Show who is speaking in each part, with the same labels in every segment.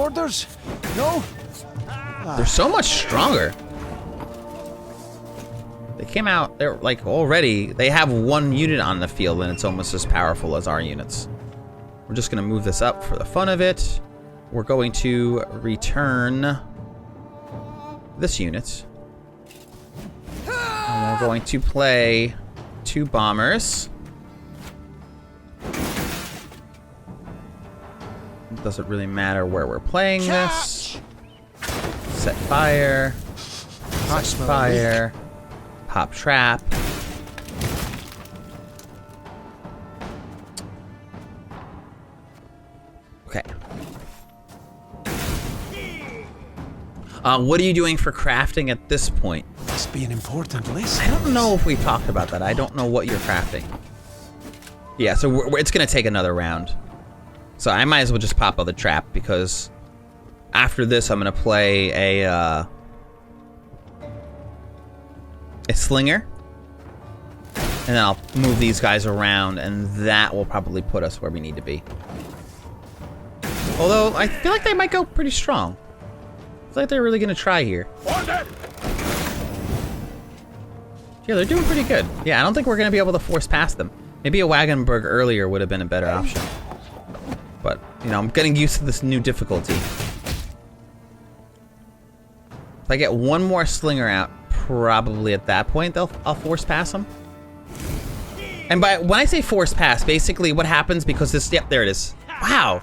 Speaker 1: orders? No?
Speaker 2: They're so much stronger. They came out, they're like already, they have one unit on the field and it's almost as powerful as our units. We're just gonna move this up for the fun of it. We're going to return this unit. And we're going to play 2 bombers. It doesn't really matter where we're playing this. Set fire. Hot fire. Pop trap. Okay. What are you doing for crafting at this point?
Speaker 1: Must be an important list.
Speaker 2: I don't know if we talked about that. I don't know what you're crafting. Yeah, so it's going to take another round. So I might as well just pop out the trap because after this I'm going to play a slinger. And then I'll move these guys around and that will probably put us where we need to be. Although I feel like they might go pretty strong. It's like they're really going to try here. Yeah, they're doing pretty good. Yeah, I don't think we're going to be able to force past them. Maybe a Wagenburg earlier would have been a better option. But, you know, I'm getting used to this new difficulty. If I get one more slinger out, probably at that point I'll force pass them. And when I say force pass, basically what happens because this... Yep, there it is. Wow.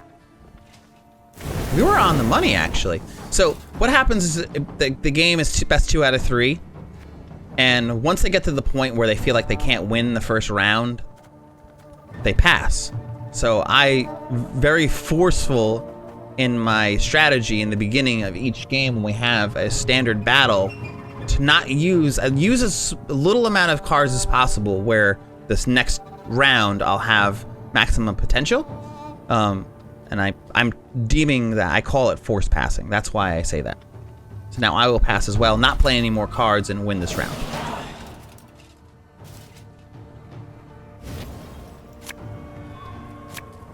Speaker 2: We were on the money, actually. So what happens is the game is best 2 out of 3. And once they get to the point where they feel like they can't win the first round, they pass. So I very forceful in my strategy in the beginning of each game when we have a standard battle to not use as little amount of cards as possible where this next round I'll have maximum potential. And I'm deeming that, I call it force passing. That's why I say that. So now I will pass as well, not play any more cards and win this round.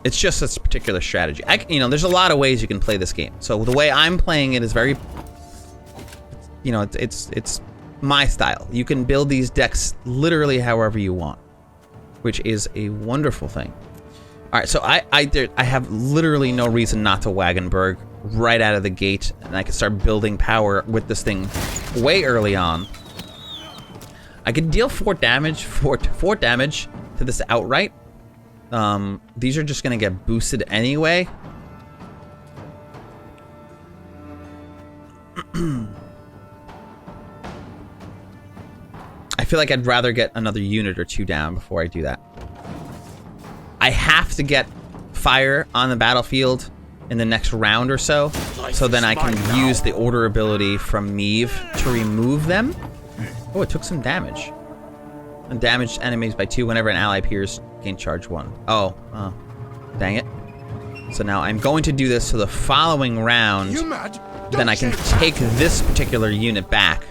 Speaker 2: It's just this particular strategy. You know, there's a lot of ways you can play this game. So the way I'm playing it is very, you know, it's my style. You can build these decks literally however you want, which is a wonderful thing. All right, so I have literally no reason not to Wagenburg right out of the gate, and I can start building power with this thing way early on. I could deal 4 damage to this outright. These are just gonna get boosted anyway. I feel like I'd rather get another unit or 2 down before I do that. I have to get fire on the battlefield in the next round or so then I can use the order ability from Meve to remove them. Oh, it took some damage. And damaged enemies by 2 whenever an ally appears, gain charge 1. Oh, dang it. So now I'm going to do this to the following round. Then I can take this particular unit back.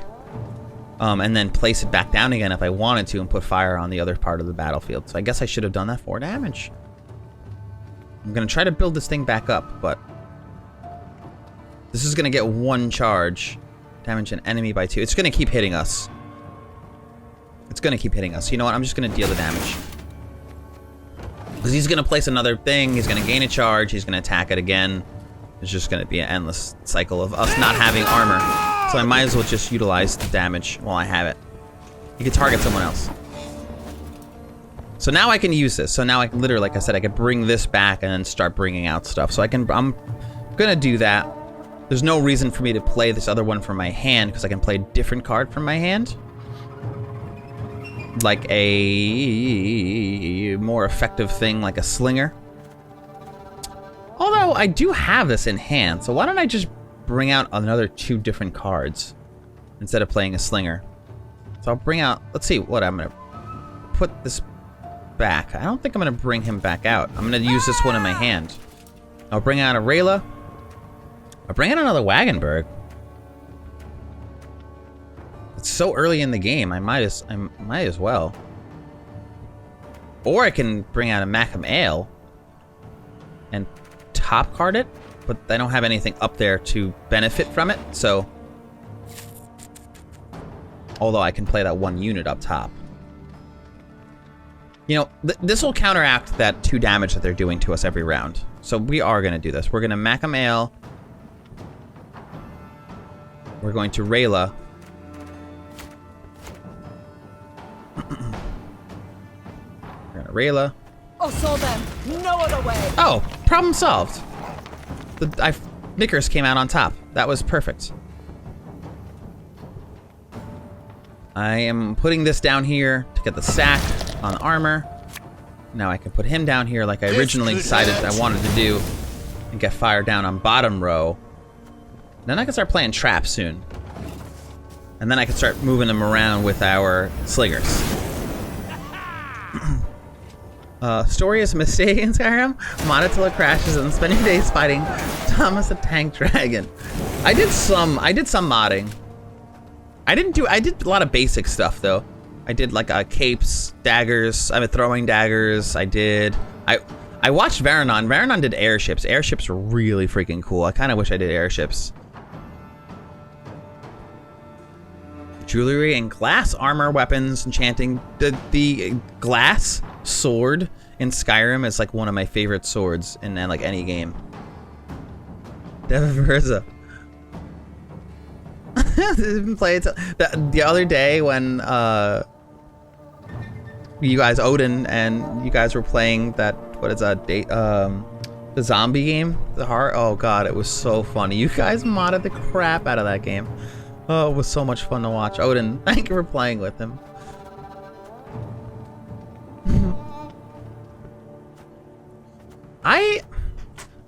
Speaker 2: And then place it back down again if I wanted to and put fire on the other part of the battlefield. So I guess I should have done that 4 damage. I'm going to try to build this thing back up, but this is going to get 1 charge. Damage an enemy by 2. It's going to keep hitting us. It's going to keep hitting us. You know what? I'm just going to deal the damage. Because he's going to place another thing. He's going to gain a charge. He's going to attack it again. It's just going to be an endless cycle of us not having armor. So I might as well just utilize the damage while I have it. You can target someone else. So now I can use this. So now I can literally, like I said, I can bring this back and then start bringing out stuff. So I'm gonna do that. There's no reason for me to play this other one from my hand because I can play a different card from my hand. Like a more effective thing, like a slinger. Although I do have this in hand, so why don't I just bring out another 2 different cards instead of playing a slinger. So I'll bring out, let's see what I'm gonna put this back. I don't think I'm gonna bring him back out. I'm gonna use this one in my hand. I'll bring out a Rayla. I'll bring out another Wagenburg. It's so early in the game, I might as well. Or I can bring out a MacLeod and top card it. but I don't have anything up there to benefit from it, so... Although I can play that one unit up top. You know, this will counteract that 2 damage that they're doing to us every round. So we are going to do this. We're going to MacLeod. We're going to Rayla. We're going to Rayla.
Speaker 3: Oh, saw them. No other way.
Speaker 2: Oh, problem solved. The Knickers came out on top. That was perfect. I am putting this down here to get the stack on armor. Now I can put him down here like I originally decided I wanted to do and get fire down on bottom row. Then I can start playing traps soon. And then I can start moving them around with our slingers. Story is a mistake in Skyrim. Mod it till it crashes and spend your days fighting Thomas the Tank Dragon. I did some modding. I did a lot of basic stuff though. I did like capes, daggers. I've been throwing daggers. I watched Varanon. Varanon did airships. Airships were really freaking cool. I kind of wish I did airships. Jewelry and glass armor, weapons, enchanting. The glass sword in Skyrim is like one of my favorite swords in like any game. Devil Versa. Play it the other day when you guys Odin and you guys were playing that the zombie game, oh god, it was so funny. You guys modded the crap out of that game. Oh, it was so much fun to watch. Odin, thank you for playing with him. I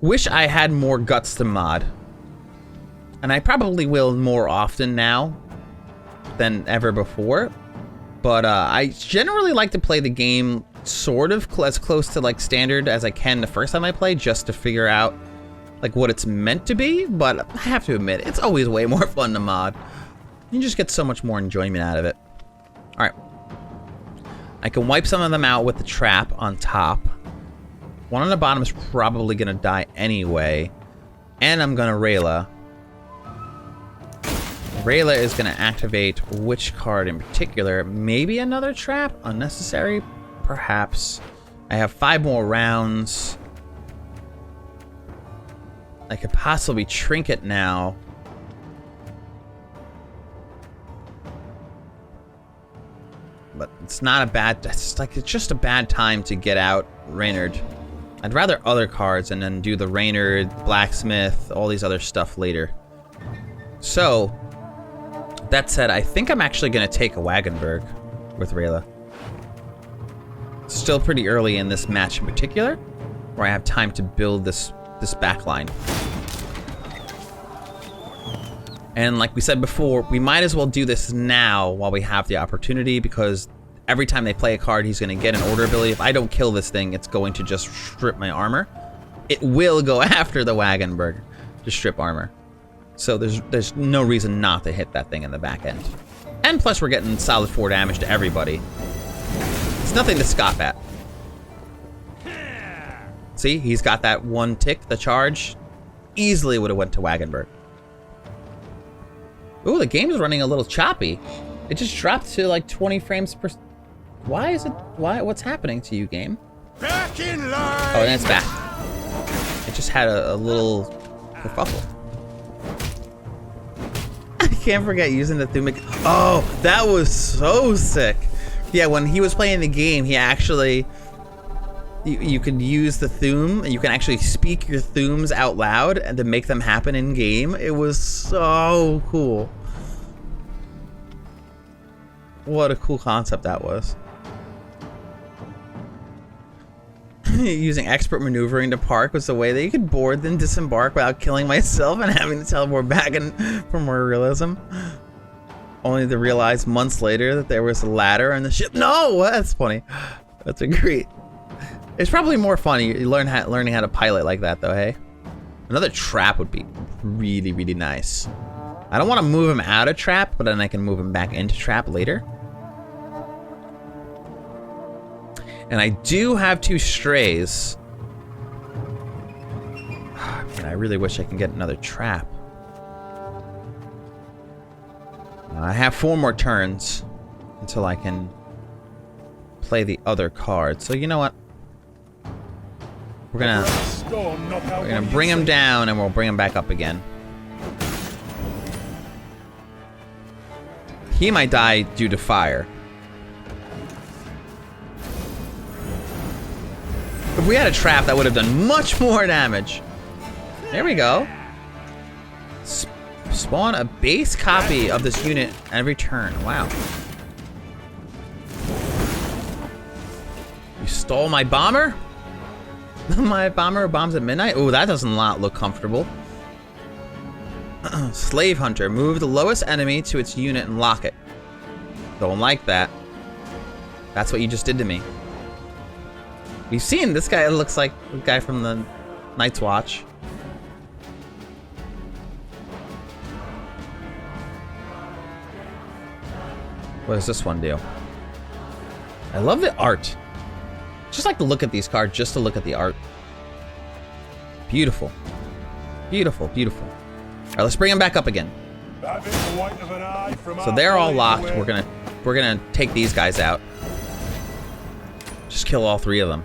Speaker 2: wish I had more guts to mod. And I probably will more often now than ever before. But I generally like to play the game sort of as close to like standard as I can the first time I play, just to figure out like what it's meant to be. But I have to admit, it's always way more fun to mod. You just get so much more enjoyment out of it. All right. I can wipe some of them out with the trap on top. One on the bottom is probably going to die anyway. And I'm going to Rayla. Rayla is going to activate which card in particular? Maybe another trap? Unnecessary? Perhaps. I have 5 more rounds. I could possibly Trinket now. But it's not a bad... It's just a bad time to get out Reynard. I'd rather other cards and then do the Reynard, Blacksmith, all these other stuff later. So... That said, I think I'm actually going to take a Wagenberg with Rayla. Still pretty early in this match in particular, where I have time to build this backline. And like we said before, we might as well do this now while we have the opportunity, because every time they play a card, he's going to get an order ability. If I don't kill this thing, it's going to just strip my armor. It will go after the Wagenberg to strip armor. So there's no reason not to hit that thing in the back end. And plus we're getting solid 4 damage to everybody. It's nothing to scoff at. See, he's got that one tick, the charge. Easily would have went to Wagenberg. Ooh, the game's running a little choppy. It just dropped to like 20 frames per... Why is it... What's happening to you, game?
Speaker 1: Back in line.
Speaker 2: Oh, and it's back. It just had a little kerfuffle. I can't forget using the Thunebreaker. Oh, that was so sick. Yeah, when he was playing the game, he actually... You could use the Thum, and you can actually speak your Thums out loud and to make them happen in game. It was so cool. What a cool concept that was. Using expert maneuvering to park was the way that you could board then disembark without killing myself and having to teleport back and for more realism. Only to realize months later that there was a ladder on the ship. No, that's funny. That's a great. It's probably more fun learning how to pilot like that though, hey? Another trap would be really, really nice. I don't want to move him out of trap, but then I can move him back into trap later. And I do have 2 strays. Man, I really wish I can get another trap. I have 4 more turns until I can play the other card. So you know what? We're gonna bring him down and we'll bring him back up again. He might die due to fire. If we had a trap, that would have done much more damage. There we go. Spawn a base copy of this unit every turn. Wow. You stole my bomber? My bomber bombs at midnight? Oh, that does not look comfortable. Slave Hunter. Move the lowest enemy to its unit and lock it. Don't like that. That's what you just did to me. We've seen this guy. Looks like the guy from the Night's Watch. What does this one do? I love the art. Just like to look at these cards just to look at the art. Beautiful. Beautiful, beautiful. Alright, let's bring them back up again. So they're all locked. We're gonna take these guys out. Just kill all 3 of them.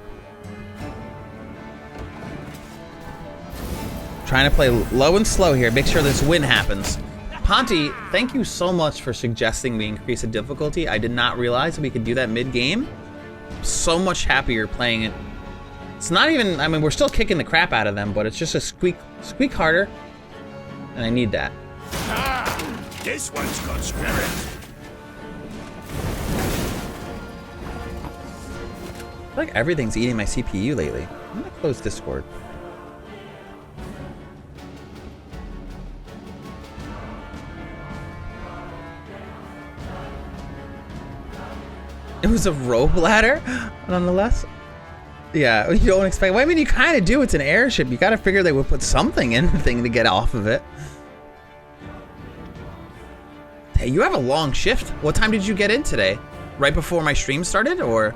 Speaker 2: Trying to play low and slow here. Make sure this win happens. Ponty, thank you so much for suggesting we increase the difficulty. I did not realize we could do that mid-game. So much happier playing it. It's not even, I mean, we're still kicking the crap out of them, but it's just a squeak harder. And I need that.
Speaker 1: Ah, this one's got spirit.
Speaker 2: I feel like everything's eating my CPU lately. I'm gonna close Discord. It was a rope ladder, nonetheless. Yeah, you don't expect. Well, I mean, you kind of do. It's an airship. You got to figure they would put something in the thing to get off of it. Hey, you have a long shift. What time did you get in today? Right before my stream started, or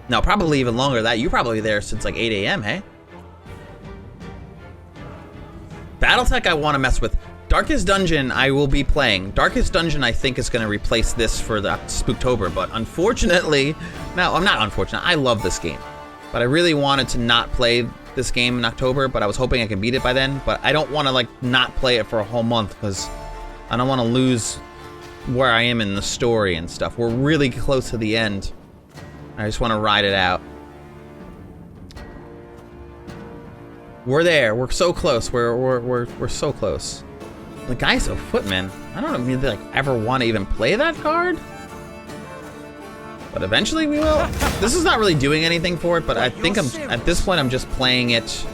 Speaker 2: no? Probably even longer than that. You're probably there since like 8 a.m. Hey. BattleTech, I want to mess with. Darkest Dungeon, I will be playing. Darkest Dungeon, I think, is going to replace this for the Spooktober, but unfortunately, no, I'm not unfortunate. I love this game, but I really wanted to not play this game in October, but I was hoping I could beat it by then, but I don't want to, like, not play it for a whole month, because I don't want to lose where I am in the story and stuff. We're really close to the end. I just want to ride it out. We're there. We're so close. We're so close. The guy's a footman. I don't know if they like ever want to even play that card, but eventually we will. This is not really doing anything for it, but I think at this point I'm just playing it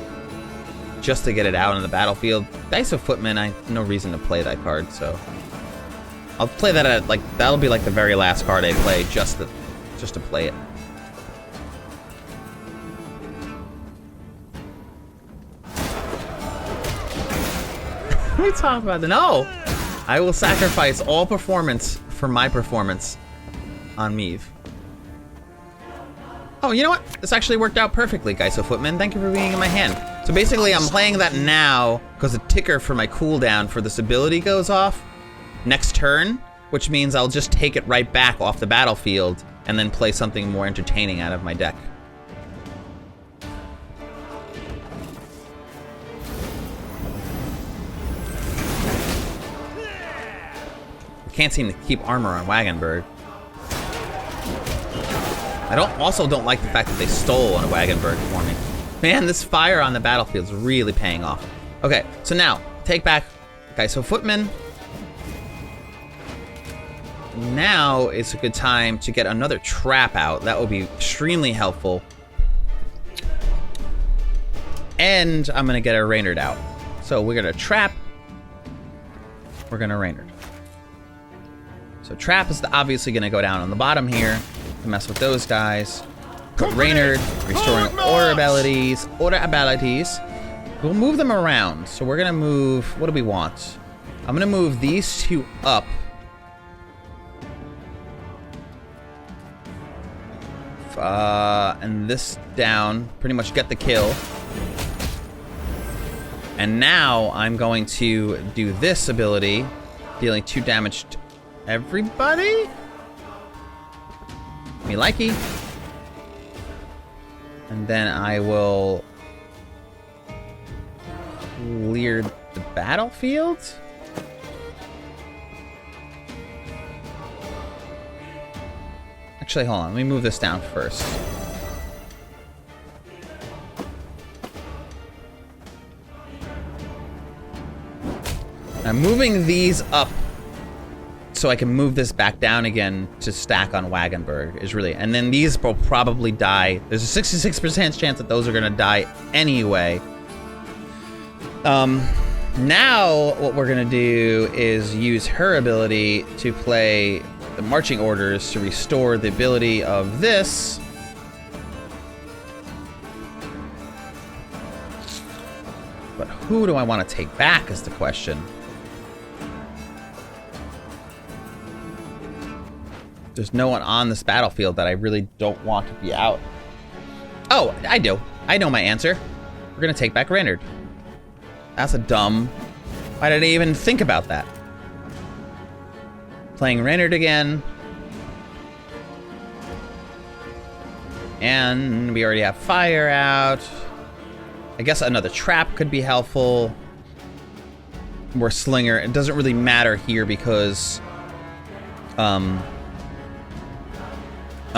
Speaker 2: just to get it out on the battlefield. Dice of Footman, I have no reason to play that card, so I'll play that at, like, that'll be like the very last card I play just to play it. What are you talking about? No! I will sacrifice all performance for my performance on Meve. Oh, you know what? This actually worked out perfectly, Geiso Footman. Thank you for being in my hand. So basically, I'm playing that now because the ticker for my cooldown for this ability goes off next turn, which means I'll just take it right back off the battlefield and then play something more entertaining out of my deck. Can't seem to keep armor on Wagenberg. I also don't like the fact that they stole on a Wagenberg for me. Man, this fire on the battlefield is really paying off. Okay, so now, take back Geiso Footman. Now is a good time to get another trap out. That will be extremely helpful. And I'm gonna get a Reynard out. So we're gonna trap. We're gonna Reynard. So trap is obviously going to go down on the bottom here to mess with those guys. But Reynard, restoring order abilities. We'll move them around. So we're going to move, what do we want? I'm going to move these 2 up. And this down, pretty much get the kill. And now I'm going to do this ability, dealing 2 damage to everybody. Me likey. And then I will clear the battlefield. Actually, hold on. Let me move this down first. I'm moving these up so I can move this back down again to stack on Wagenburg is really, and then these will probably die. There's a 66% chance that those are gonna die anyway. Now what we're gonna do is use her ability to play the marching orders to restore the ability of this. But who do I want to take back is the question. There's no one on this battlefield that I really don't want to be out. Oh, I do. I know my answer. We're gonna take back Reynard. That's a dumb... Why did I even think about that? Playing Reynard again. And we already have fire out. I guess another trap could be helpful. More slinger. It doesn't really matter here because...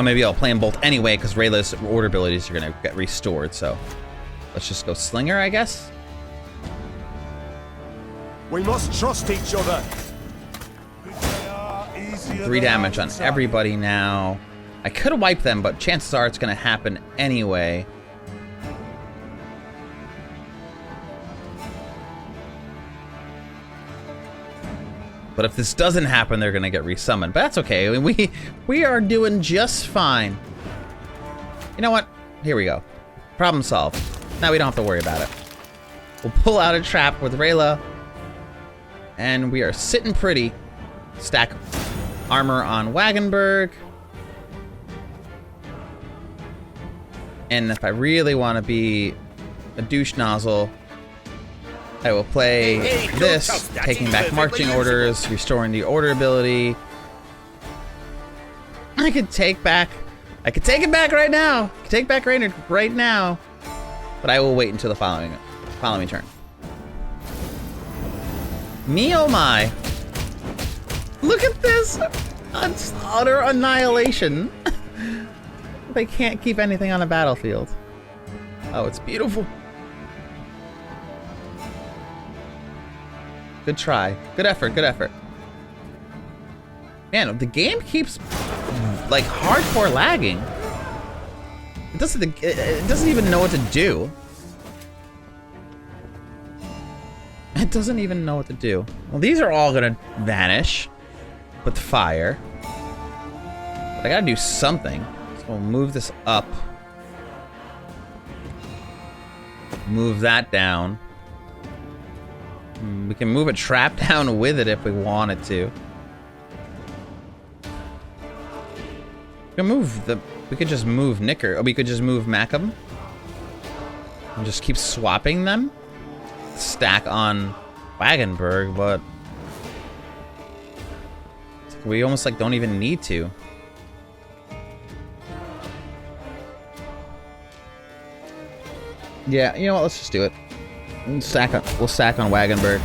Speaker 2: maybe I'll play them both anyway, because Rayla's order abilities are going to get restored, so... Let's just go Slinger, I guess?
Speaker 1: We must trust each other.
Speaker 2: 3 damage on everybody now. I could have wiped them, but chances are it's going to happen anyway. But if this doesn't happen, they're gonna get resummoned. But that's okay. I mean, we are doing just fine. You know what? Here we go. Problem solved. Now we don't have to worry about it. We'll pull out a trap with Rayla. And we are sitting pretty. Stack armor on Wagenburg. And if I really want to be a douche nozzle, I will play this, taking back marching orders, restoring the order ability. I could take it back right now. I could take back Reynard right now. But I will wait until the following turn. Me oh my. Look at this. It's utter annihilation. They can't keep anything on the battlefield. Oh, it's beautiful. Good try. Good effort. Good effort. Man, the game keeps like hardcore lagging. It doesn't even know what to do. It doesn't even know what to do. Well, these are all gonna vanish with fire. But I gotta do something. So we'll move this up. Move that down. We can move a trap down with it if we wanted to. We could just move Knicker, or we could just move Macum. And just keep swapping them. Stack on Wagenburg, but we almost like don't even need to. Yeah, you know what? Let's just do it. We'll stack on Wagenburg.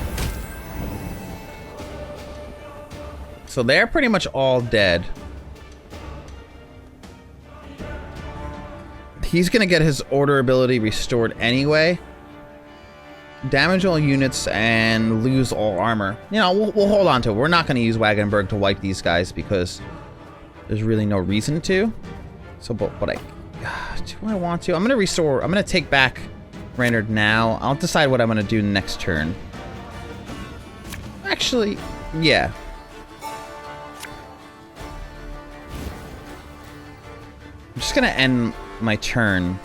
Speaker 2: So they're pretty much all dead. He's gonna get his order ability restored anyway. Damage all units and lose all armor. You know, we'll hold on to it. We're not gonna use Wagenburg to wipe these guys because there's really no reason to. So, but do I want to? I'm gonna take back Reynard now. I'll decide what I'm gonna do next turn. Actually, yeah. I'm just gonna end my turn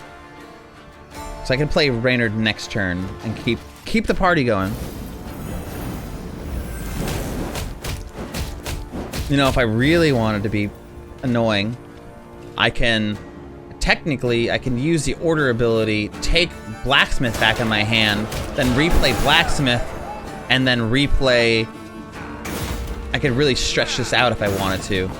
Speaker 2: so I can play Reynard next turn and keep the party going. You know, if I really wanted to be annoying, I can technically, I can use the order ability, take Blacksmith back in my hand, then replay Blacksmith, and then replay... I could really stretch this out if I wanted to.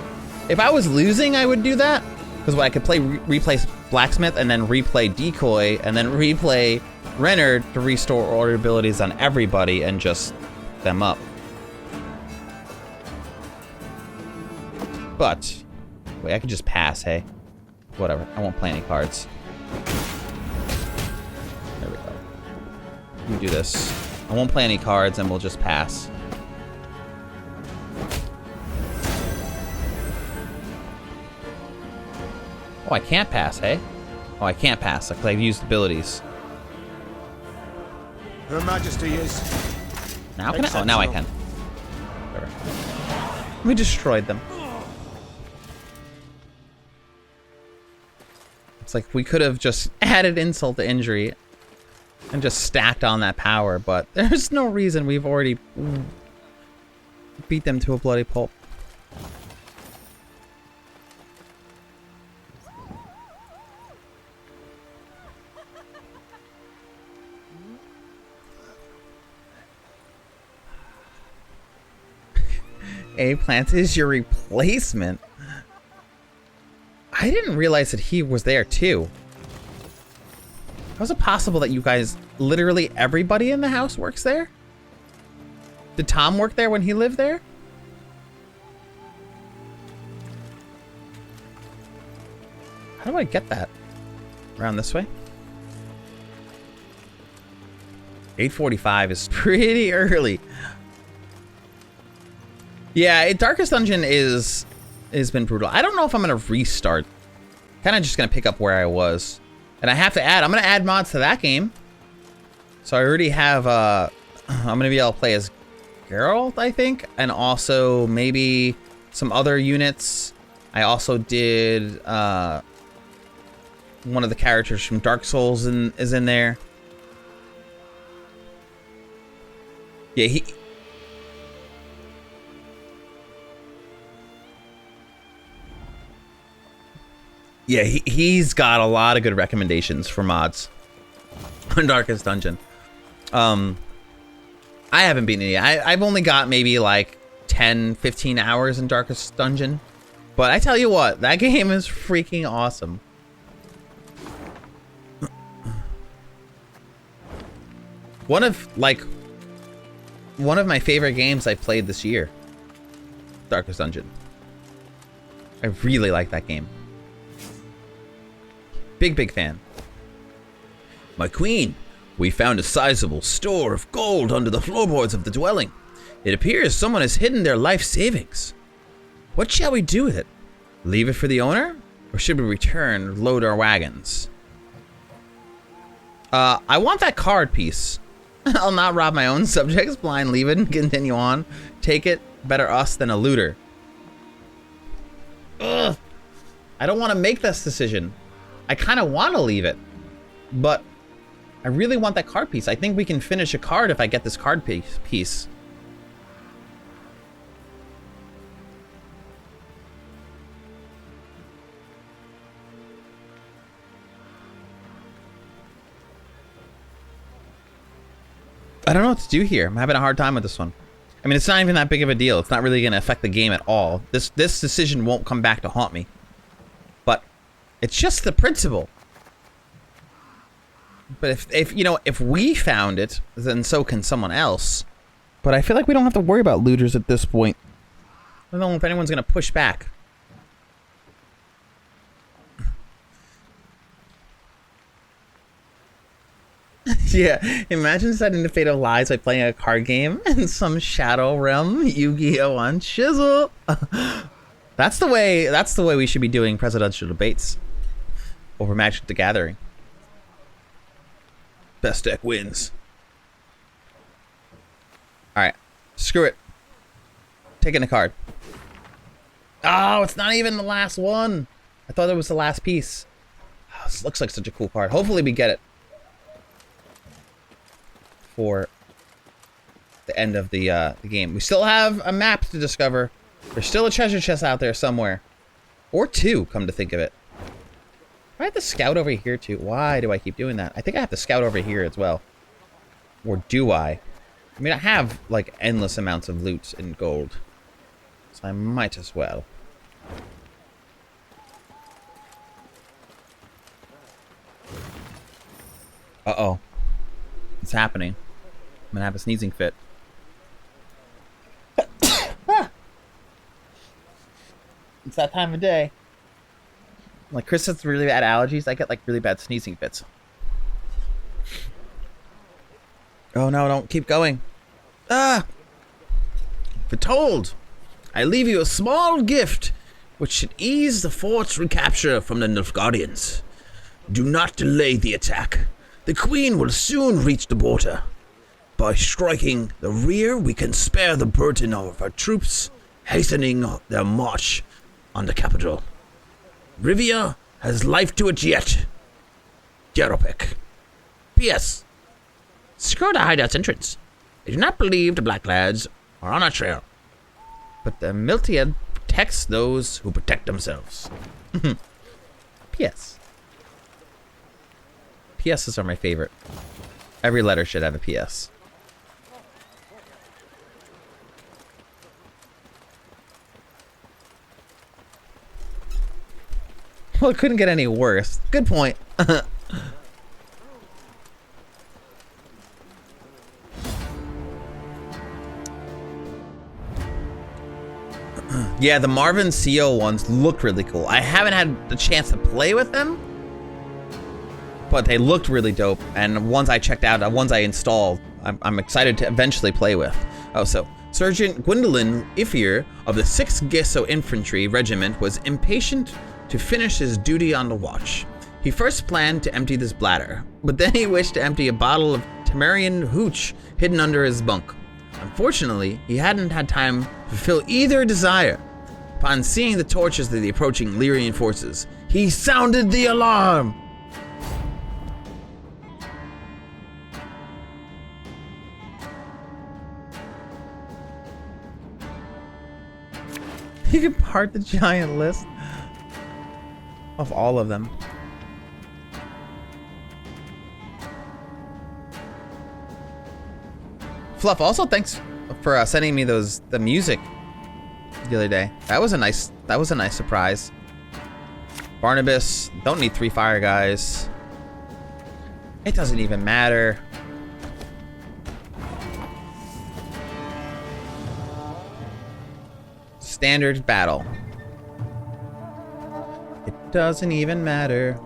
Speaker 2: If I was losing, I would do that. Because I could replay Blacksmith, and then replay Decoy, and then replay Renner to restore order abilities on everybody and just them up. But, wait, I could just pass, hey? Whatever, I won't play any cards. There we go. Let me do this. I won't play any cards and we'll just pass. Oh, I can't pass, hey? Oh, I can't pass, because I've used abilities.
Speaker 1: Her Majesty is...
Speaker 2: Now can I? Oh, now I can. Whatever. We destroyed them. It's like we could have just added insult to injury and just stacked on that power, but there's no reason. We've already beat them to a bloody pulp. A-Plant is your replacement. I didn't realize that he was there too. How is it possible that you guys, literally everybody in the house works there? Did Tom work there when he lived there? How do I get that? Around this way? 8:45 is pretty early. Yeah, Darkest Dungeon has been brutal. I don't know if I'm gonna restart. Kind of just gonna pick up where I was, and I have to add. I'm gonna add mods to that game. So I already have. I'm gonna be able to play as Geralt, I think, and also maybe some other units. I also did one of the characters from Dark Souls is in there. Yeah, he's got a lot of good recommendations for mods on Darkest Dungeon. I haven't beaten it yet. I've only got maybe like 10, 15 hours in Darkest Dungeon. But I tell you what, that game is freaking awesome. One of my favorite games I played this year. Darkest Dungeon. I really like that game. Big fan.
Speaker 4: My queen, we found a sizable store of gold under the floorboards of the dwelling. It appears someone has hidden their life savings. What shall we do with it? Leave it for the owner? Or should we return, load our wagons?
Speaker 2: I want that card piece. I'll not rob my own subjects, blind leave it and continue on. Take it, better us than a looter. Ugh. I don't want to make this decision. I kind of want to leave it, but I really want that card piece. I think we can finish a card if I get this card piece. I don't know what to do here. I'm having a hard time with this one. I mean, it's not even that big of a deal. It's not really going to affect the game at all. This decision won't come back to haunt me. But it's just the principle. But if we found it, then so can someone else. But I feel like we don't have to worry about looters at this point. I don't know if anyone's going to push back. Yeah, imagine deciding to Fate of Lies by playing a card game in some Shadow Realm Yu-Gi-Oh! On Chisel. That's the way we should be doing presidential debates over Magic the Gathering. Best deck wins. Alright, screw it. Taking the card. Oh, it's not even the last one. I thought it was the last piece. Oh, this looks like such a cool card. Hopefully we get it for the end of the game. We still have a map to discover. There's still a treasure chest out there somewhere. Or two, come to think of it. I have to scout over here too. Why do I keep doing that? I think I have to scout over here as well. Or do I? I mean, I have, like, endless amounts of loot and gold. So I might as well. Uh-oh. It's happening. I'm gonna have a sneezing fit. It's that time of day. Like, Chris has really bad allergies. I get, like, really bad sneezing fits. Oh, no, don't keep going. Ah! Foretold, I leave you a small gift which should ease the fort's recapture from the Nilfgaardians. Do not delay the attack. The Queen will soon reach the border. By striking the rear, we can spare the burden of our troops, hastening their march on the capital. Rivia has life to it yet. Geropek. P.S. Secure the hideout's entrance. I do not believe the Black Lads are on our trail. But the Miltiad protects those who protect themselves. P.S. PSs are my favorite. Every letter should have a PS. Well, it couldn't get any worse. Good point. Yeah, the Marvin CO ones look really cool. I haven't had the chance to play with them, but they looked really dope. And ones I checked out, ones I installed, I'm excited to eventually play with. Oh, so Sergeant Gwendolyn Ifir of the 6th Gesso Infantry Regiment was impatient to finish his duty on the watch. He first planned to empty this bladder, but then he wished to empty a bottle of Temerian hooch hidden under his bunk. Unfortunately, he hadn't had time to fulfill either desire. Upon seeing the torches of the approaching Lyrian forces, he sounded the alarm. You can part the giant list of all of them. Fluff, also thanks for sending me the music the other day. That was a nice surprise. Barnabas, don't need 3 fire guys. It doesn't even matter. Standard battle. It doesn't even matter.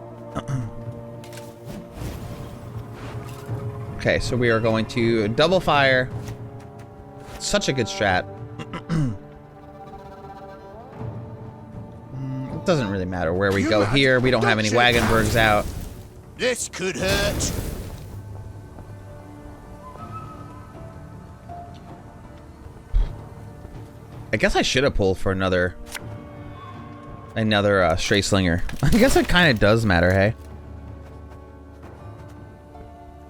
Speaker 2: Okay, so we are going to double fire. Such a good strat. It doesn't really matter where we go here. We don't have any Wagenbergs out.
Speaker 1: This could hurt.
Speaker 2: I guess I should have pulled for another stray slinger. I guess it kind of does matter, hey?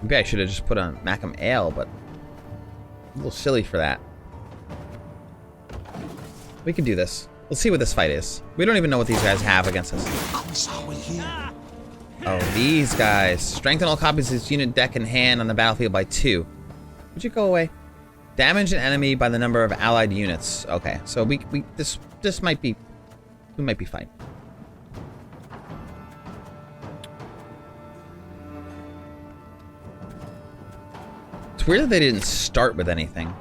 Speaker 2: Maybe I should have just put on Macam Ale, but a little silly for that. We can do this. Let's see what this fight is. We don't even know what these guys have against us. Oh, these guys. Strengthen all copies of this unit deck in hand on the battlefield by 2. Would you go away? Damage an enemy by the number of allied units. Okay, so this might be, we might be fine. It's weird that they didn't start with anything.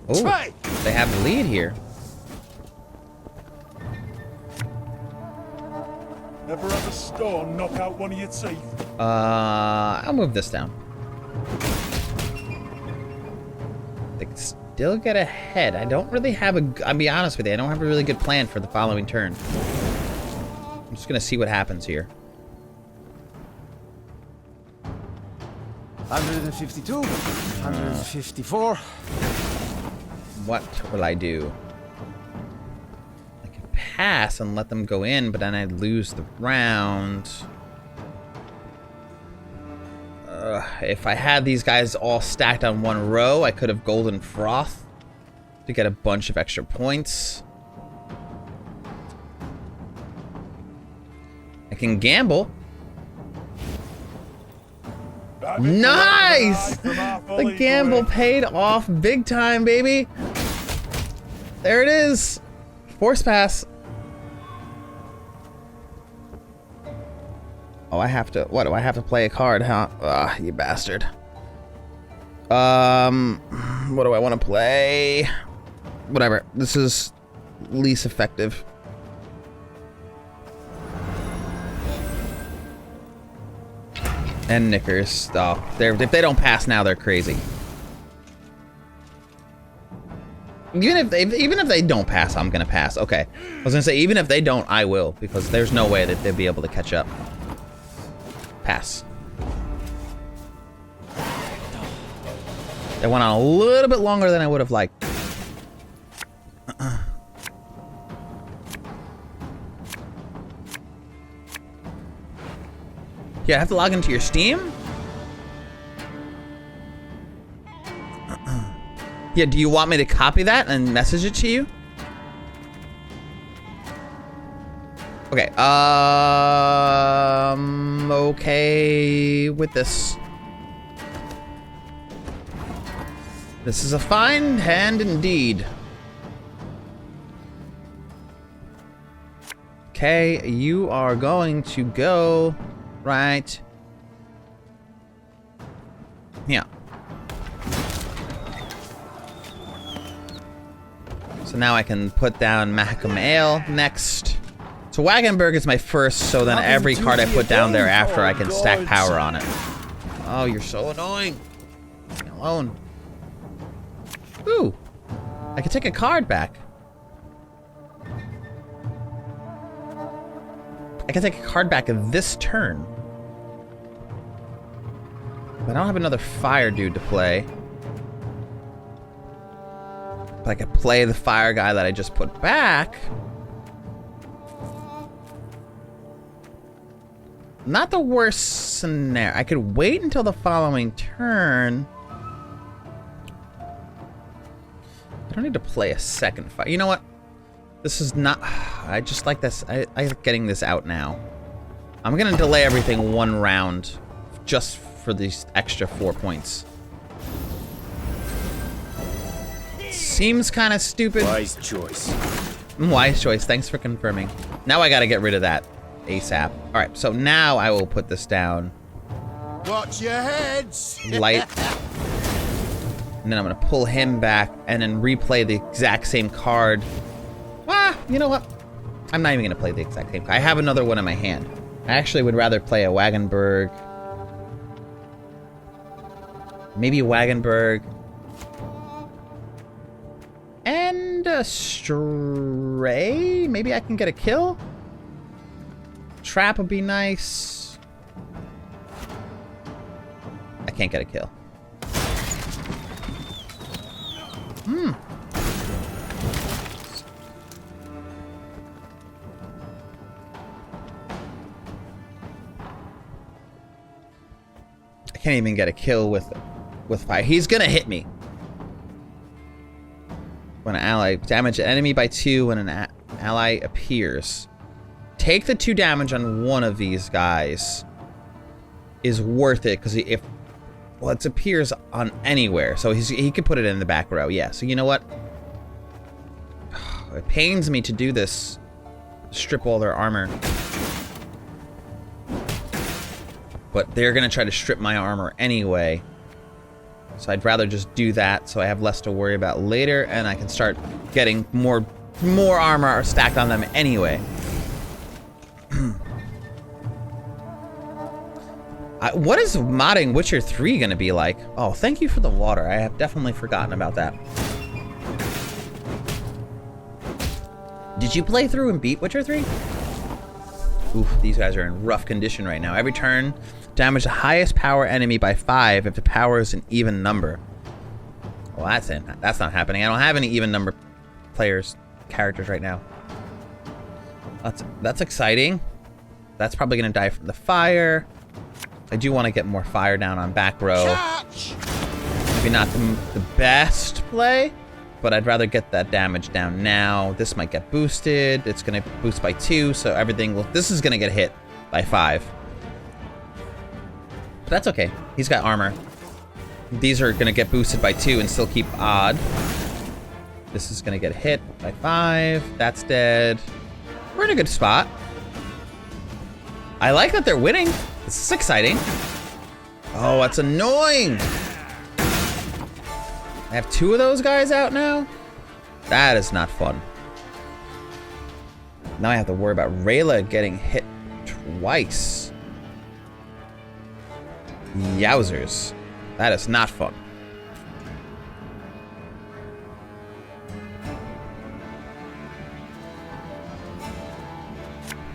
Speaker 2: Oh, they have the lead here.
Speaker 1: Ever have a stone knock out one of your teeth?
Speaker 2: I'll move this down. They can still get ahead. I don't really have I'll be honest with you, I don't have a really good plan for the following turn. I'm just gonna see what happens here.
Speaker 5: 152, 154.
Speaker 2: What will I do? I can pass and let them go in, but then I'd lose the round. If I had these guys all stacked on one row, I could have Golden Froth to get a bunch of extra points. I can gamble. Nice! The gamble paid off big time, baby. There it is. Force pass. Oh, I have to. What do I have to play a card, huh? Ah, you bastard. What do I want to play? Whatever. This is least effective. And knickers. Oh, if they don't pass now, they're crazy. Even if they don't pass, I'm gonna pass. Okay, I was gonna say even if they don't, I will, because there's no way that they'll be able to catch up. Pass. They went on a little bit longer than I would have liked. Yeah, I have to log into your Steam? Yeah, do you want me to copy that and message it to you? Okay, okay with this. This is a fine hand indeed. Okay, you are going to go right here. So now I can put down MacLeod next. So Wagenberg is my first, so then every card I put down there after I can stack power on it. Oh, you're so annoying. Leave me alone. Ooh, I can take a card back. I can take a card back this turn. But I don't have another fire dude to play. But I could play the fire guy that I just put back. Not the worst scenario. I could wait until the following turn. I don't need to play a second fire. You know what? This is not... I just like this. I like getting this out now. I'm going to delay everything one round just for these extra 4 points. Seems kind of stupid.
Speaker 1: Wise choice.
Speaker 2: Wise choice. Thanks for confirming. Now I got to get rid of that ASAP. All right, so now I will put this down.
Speaker 1: Watch your heads.
Speaker 2: Light. And then I'm going to pull him back and then replay the exact same card. Ah, you know what? I'm not even going to play the exact same card. I have another one in my hand. I actually would rather play a Wagenberg. Maybe a Wagenberg. And a Stray? Maybe I can get a kill? Trap would be nice. I can't get a kill. I can't even get a kill with fire. He's gonna hit me. When an ally damage an enemy by 2 when an ally appears. Take the 2 damage on one of these guys is worth it because if it appears on anywhere, so he could put it in the back row. Yeah. So you know what? It pains me to do this. Strip all their armor. But they're gonna try to strip my armor anyway. So I'd rather just do that so I have less to worry about later and I can start getting more armor stacked on them anyway. What is modding Witcher 3 gonna be like? Oh, thank you for the water. I have definitely forgotten about that. Did you play through and beat Witcher 3? Oof, these guys are in rough condition right now. Every turn, damage the highest power enemy by 5 if the power is an even number. Well, that's it. That's not happening. I don't have any even number characters right now. That's exciting. That's probably gonna die from the fire. I do want to get more fire down on back row.
Speaker 1: Catch!
Speaker 2: Maybe not the best play, but I'd rather get that damage down now. This might get boosted. It's going to boost by 2, so everything will... This is going to get hit by 5. But that's okay. He's got armor. These are going to get boosted by 2 and still keep odd. This is going to get hit by 5. That's dead. We're in a good spot. I like that they're winning. This is exciting. Oh, that's annoying. I have 2 of those guys out now? That is not fun. Now I have to worry about Rayla getting hit twice. Yowzers. That is not fun.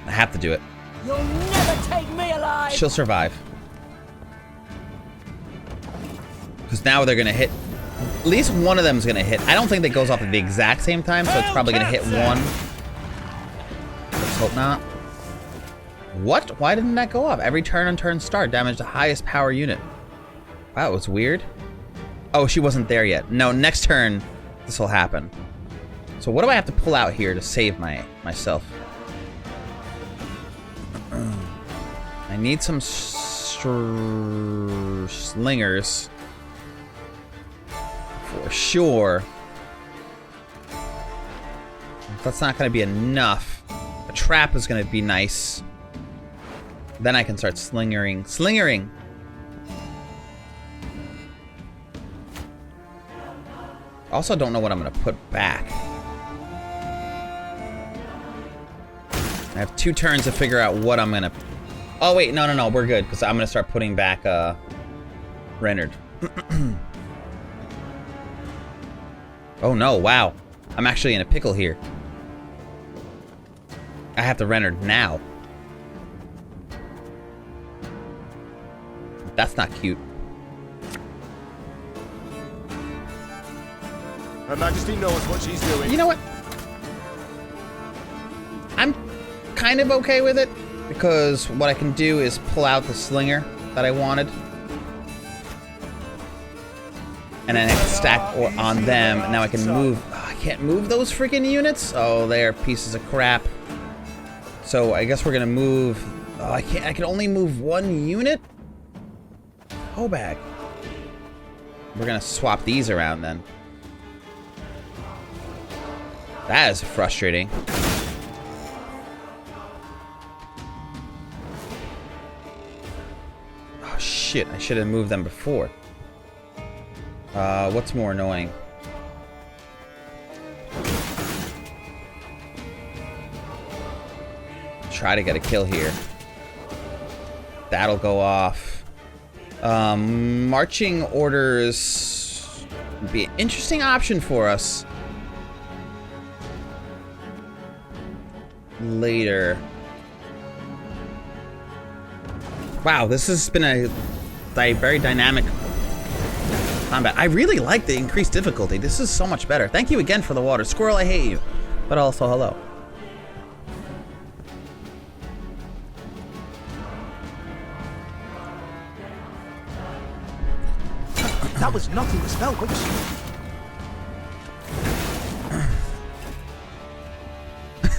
Speaker 2: I have to do it.
Speaker 3: You'll never take me alive.
Speaker 2: She'll survive. Because now they're going to hit... At least one of them is going to hit. I don't think that goes off at the exact same time, so it's probably going to hit one. Let's hope not. What? Why didn't that go off? Every turn on turn start, damage the highest power unit. Wow, it was weird. Oh, she wasn't there yet. No, next turn, this will happen. So what do I have to pull out here to save myself? I need some slingers. For sure. That's not going to be enough. A trap is going to be nice. Then I can start slingering. Slingering! Also don't know what I'm going to put back. I have 2 turns to figure out what I'm going to... Oh, wait. No. We're good. Because I'm going to start putting back Renard. Oh, no. Wow. I'm actually in a pickle here. I have to Renard now. That's not cute.
Speaker 1: Her Majesty knows what she's doing.
Speaker 2: You know what? I'm kind of okay with it. Because what I can do is pull out the slinger that I wanted. And then I can stack on them. And now I can move. Oh, I can't move those freaking units. Oh, they're pieces of crap. So I guess we're gonna move. Oh, I can't. I can only move 1 unit. Oh, bag. We're gonna swap these around then. That is frustrating. Oh shit! I should have moved them before. What's more annoying? Try to get a kill here. That'll go off. Marching orders would be an interesting option for us. Later. Wow, this has been a very dynamic combat. I really like the increased difficulty. This is so much better. Thank you again for the water. Squirrel, I hate you. But also, hello.
Speaker 5: That was not in the spell book.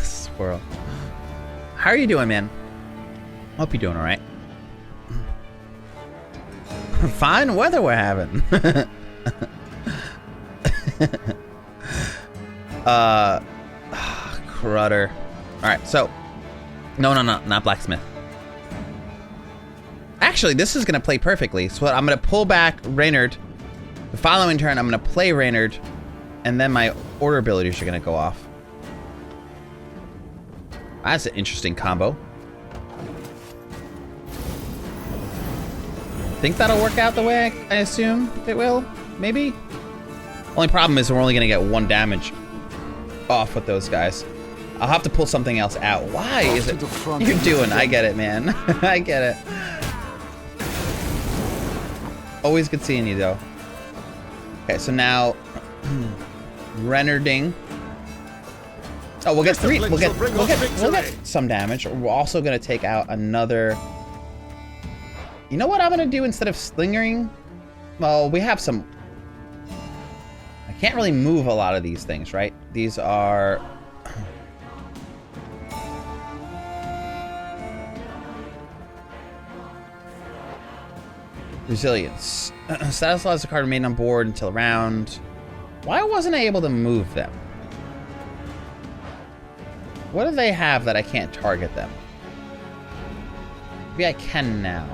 Speaker 2: Squirrel. How are you doing, man? Hope you're doing all right. Fine weather we're having. Crudder. All right, so no, not blacksmith. Actually, this is gonna play perfectly. So I'm gonna pull back Reynard. The following turn, I'm gonna play Reynard, and then my order abilities are gonna go off. That's an interesting combo. Think that'll work out the way I assume it will? Maybe? Only problem is we're only gonna get 1 damage off with those guys. I'll have to pull something else out. Why is it? You're doing, I get it, man. I get it. Always good seeing you, though. Okay, so now Renarding. Oh, we'll get 3. We'll get some damage. We're also gonna take out another You know what I'm gonna do instead of slingering? Well, we have some... I can't really move a lot of these things, right? These are... Resilience. Status allows the card remain on board until round. Why wasn't I able to move them? What do they have that I can't target them? Maybe I can now.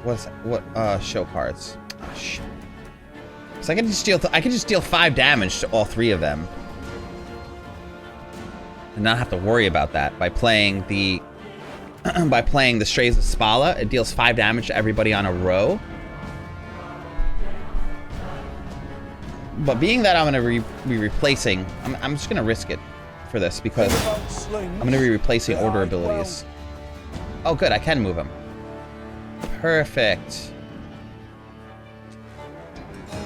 Speaker 2: What's that? What? Show cards. Oh, shit. So I can just deal. I can just deal 5 damage to all 3 of them, and not have to worry about that by playing the by playing the Strays of Spala. It deals 5 damage to everybody on a row. But being that I'm going to be replacing, I'm just going to risk it for this because I'm going to be replacing order abilities. Oh, good. I can move them. Perfect.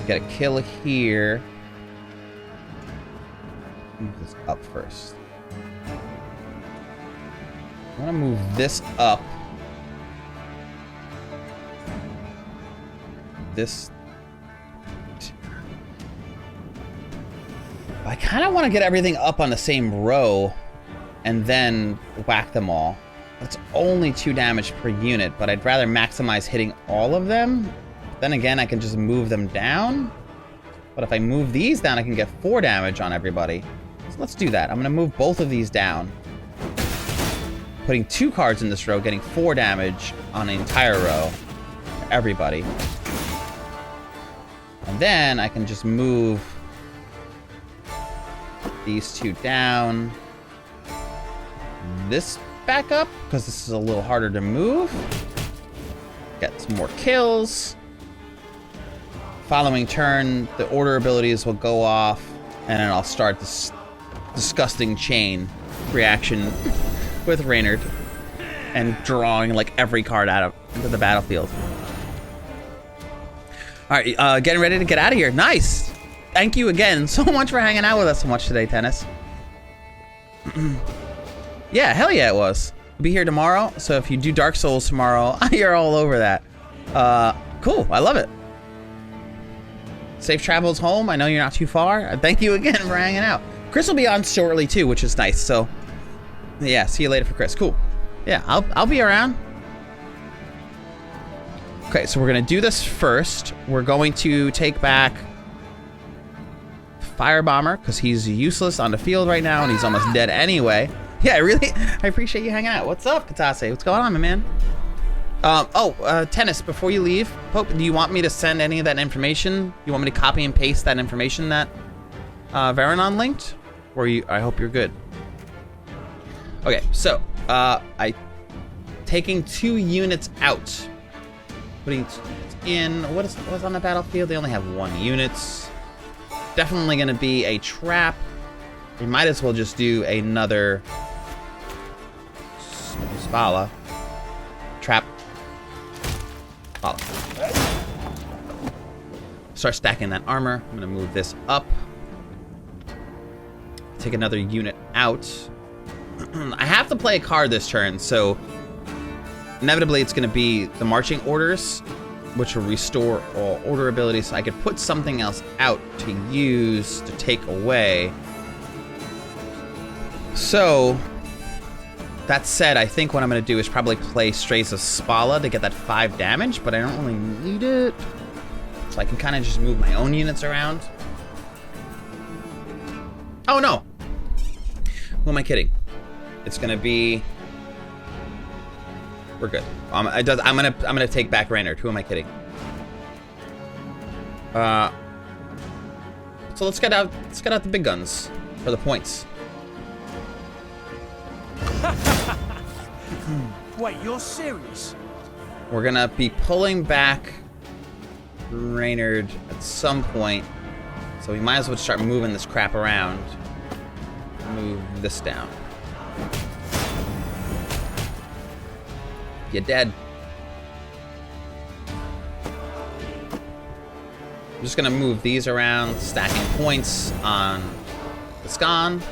Speaker 2: Get a kill here. Move this up first. I want to move this up. This. I kind of want to get everything up on the same row and then whack them all. That's only 2 damage per unit, but I'd rather maximize hitting all of them. Then again, I can just move them down. But if I move these down, I can get 4 damage on everybody. So let's do that. I'm going to move both of these down. Putting 2 cards in this row, getting 4 damage on the entire row for everybody. And then I can just move these 2 down. This back up, because this is a little harder to move. Get some more kills. Following turn, the order abilities will go off, and then I'll start this disgusting chain reaction with Reynard and drawing like every card out of into the battlefield. All right, getting ready to get out of here. Nice. Thank you again so much for hanging out with us so much today, Tennis. Yeah, hell yeah, it was. We'll be here tomorrow, so if you do Dark Souls tomorrow, you're all over that. Cool, I love it. Safe travels home. I know you're not too far. Thank you again for hanging out. Chris will be on shortly too, which is nice. So, yeah, see you later for Chris. Cool. Yeah, I'll be around. Okay, so we're gonna do this first. We're going to take back Firebomber because he's useless on the field right now and he's almost dead anyway. Yeah, I appreciate you hanging out. What's up, Katase? What's going on, my man? Tennis, before you leave, Pope, do you want me to send any of that information? You want me to copy and paste that information that Varanon linked? Or I hope you're good. Okay, so, I taking 2 units out. Putting in, what's on the battlefield? They only have 1 units. Definitely gonna be a trap. We might as well just do another Spala. Trap. Spala. Start stacking that armor. I'm gonna move this up. Take another unit out. I have to play a card this turn, so inevitably it's gonna be the marching orders, which will restore all order abilities. So I could put something else out to use to take away. So, that said, I think what I'm going to do is probably play Strays of Spala to get that 5 damage, but I don't really need it. So I can kind of just move my own units around. Oh no! Who am I kidding? It's going to be... We're good. I'm gonna take back Reynard. Who am I kidding? So let's get out the big guns for the points.
Speaker 5: Wait, you're serious?
Speaker 2: We're gonna be pulling back Reynard at some point, so we might as well start moving this crap around. Move this down. You're dead. I'm just gonna move these around, stacking points on the Scan.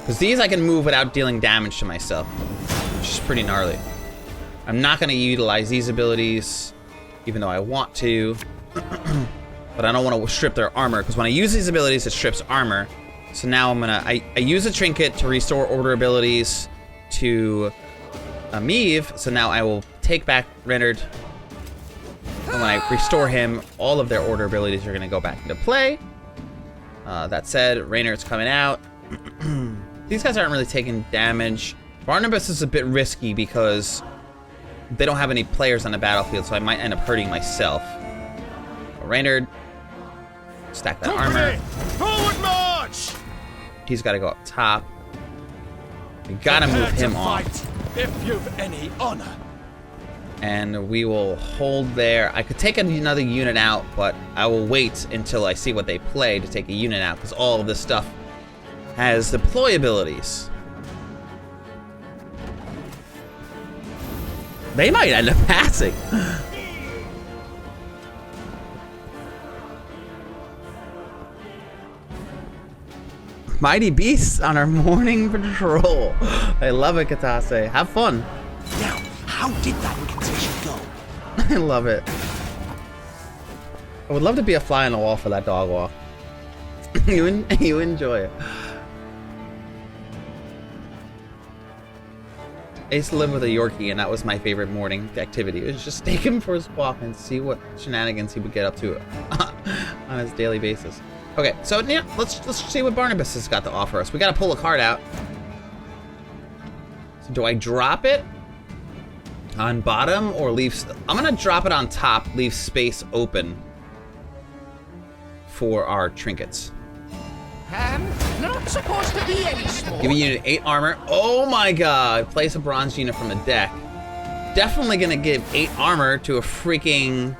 Speaker 2: Because these I can move without dealing damage to myself, which is pretty gnarly. I'm not going to utilize these abilities, even though I want to. But I don't want to strip their armor, because when I use these abilities, it strips armor. So now I'm gonna, I use a trinket to restore order abilities to Meve. So now I will take back Renard. And when I restore him, all of their order abilities are gonna go back into play. That said, Reynard's coming out. These guys aren't really taking damage. Barnabas is a bit risky because they don't have any players on the battlefield, so I might end up hurting myself. Reynard, stack that armor.
Speaker 1: Forward march!
Speaker 2: He's got to go up top. We gotta move him off.
Speaker 5: If you've any honor.
Speaker 2: And we will hold there. I could take another unit out, but I will wait until I see what they play to take a unit out, because all of this stuff has deploy abilities. They might end up passing. Mighty Beasts on our morning patrol. I love it, Katase. Have fun.
Speaker 5: Now, how did that incantation go?
Speaker 2: I love it. I would love to be a fly on the wall for that dog walk. You enjoy it. I used to live with a Yorkie, and that was my favorite morning activity. It was just take him for his walk and see what shenanigans he would get up to on his daily basis. Okay, so yeah, let's see what Barnabas has got to offer us. We gotta pull a card out. So do I drop it on bottom or leave? I'm gonna drop it on top, leave space open for our trinkets.
Speaker 3: Not supposed to be any small.
Speaker 2: Give a unit 8 armor. Oh my god. Place a bronze unit from the deck. Definitely gonna give 8 armor to a freaking...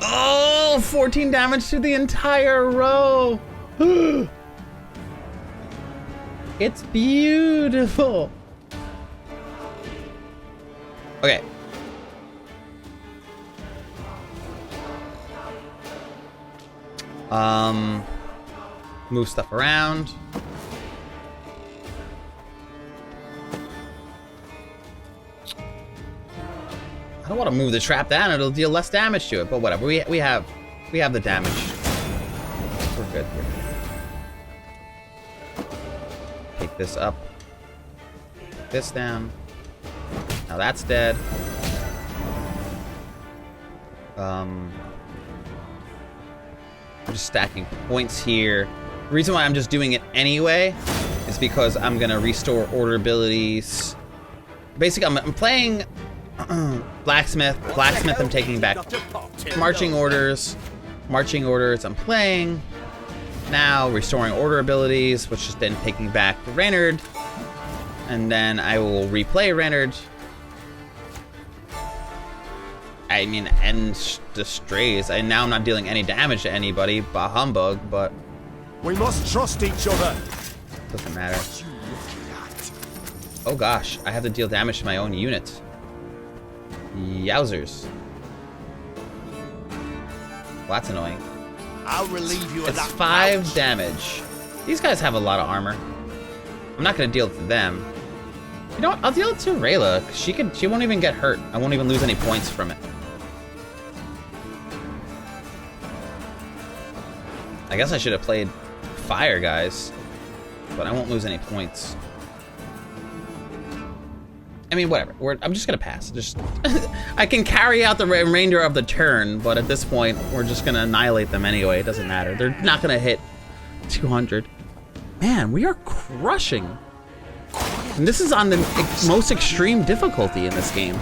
Speaker 2: Oh, 14 damage to the entire row. It's beautiful. Okay. Move stuff around. I don't want to move the trap down. It'll deal less damage to it, but whatever. We have the damage. We're good here. Take this up. Take this down. Now that's dead. I'm just stacking points here. The reason why I'm just doing it anyway is because I'm gonna restore order abilities. Basically, I'm playing blacksmith. Blacksmith, I'm taking back marching orders. Marching orders, I'm playing. Now restoring order abilities, which is then taking back Reynard. And then I will replay Reynard. I mean, end the strays. And now I'm not dealing any damage to anybody, bah humbug, but
Speaker 1: We must trust each other.
Speaker 2: doesn't matter. Oh gosh, I have to deal damage to my own unit. Yowzers. Well, that's annoying.
Speaker 5: I'll relieve you of
Speaker 2: It's
Speaker 5: that.
Speaker 2: 5 damage. These guys have a lot of armor. I'm not gonna deal it to them. You know what? I'll deal it to Rayla. 'Cause she won't even get hurt. I won't even lose any points from it. I guess I should have played fire guys, but I won't lose any points. I mean, whatever. I'm just gonna pass. I can carry out the remainder of the turn, but at this point, we're just gonna annihilate them anyway. It doesn't matter. They're not gonna hit 200. Man, we are crushing. And this is on the most extreme difficulty in this game.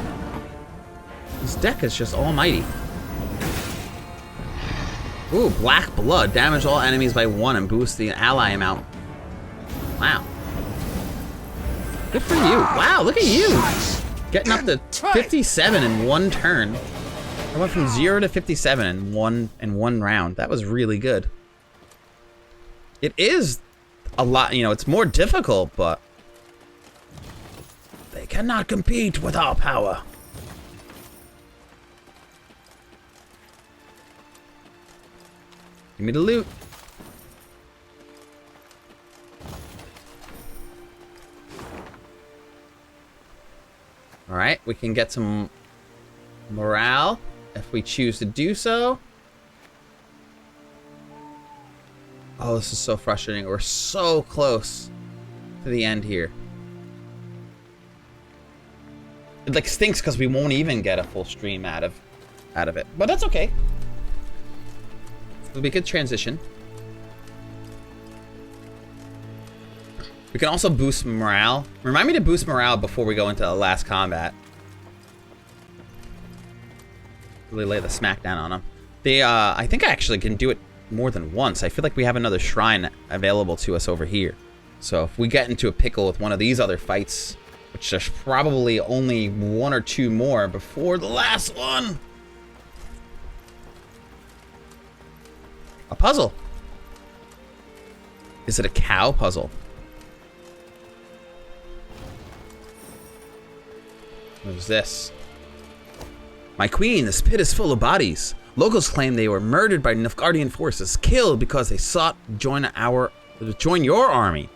Speaker 2: This deck is just almighty. Ooh, Black Blood. Damage all enemies by 1 and boost the ally amount. Wow. Good for you. Wow, look at you. Getting up to 57 in 1 turn. I went from 0 to 57 in one round. That was really good. It is a lot, you know, it's more difficult, but they cannot compete with our power. Give me the loot. Alright, we can get some morale if we choose to do so. Oh, this is so frustrating. We're so close to the end here. It like stinks because we won't even get a full stream out of it. But that's okay. It'll be a good transition. We can also boost morale. Remind me to boost morale before we go into the last combat. Really lay the smackdown on them. I think I actually can do it more than once. I feel like we have another shrine available to us over here. So if we get into a pickle with one of these other fights, which there's probably only 1 or 2 more before the last one. A puzzle. Is it a cow puzzle? What is this? My queen, this pit is full of bodies. Locals claim they were murdered by Nilfgaardian forces, killed because they sought to join your army.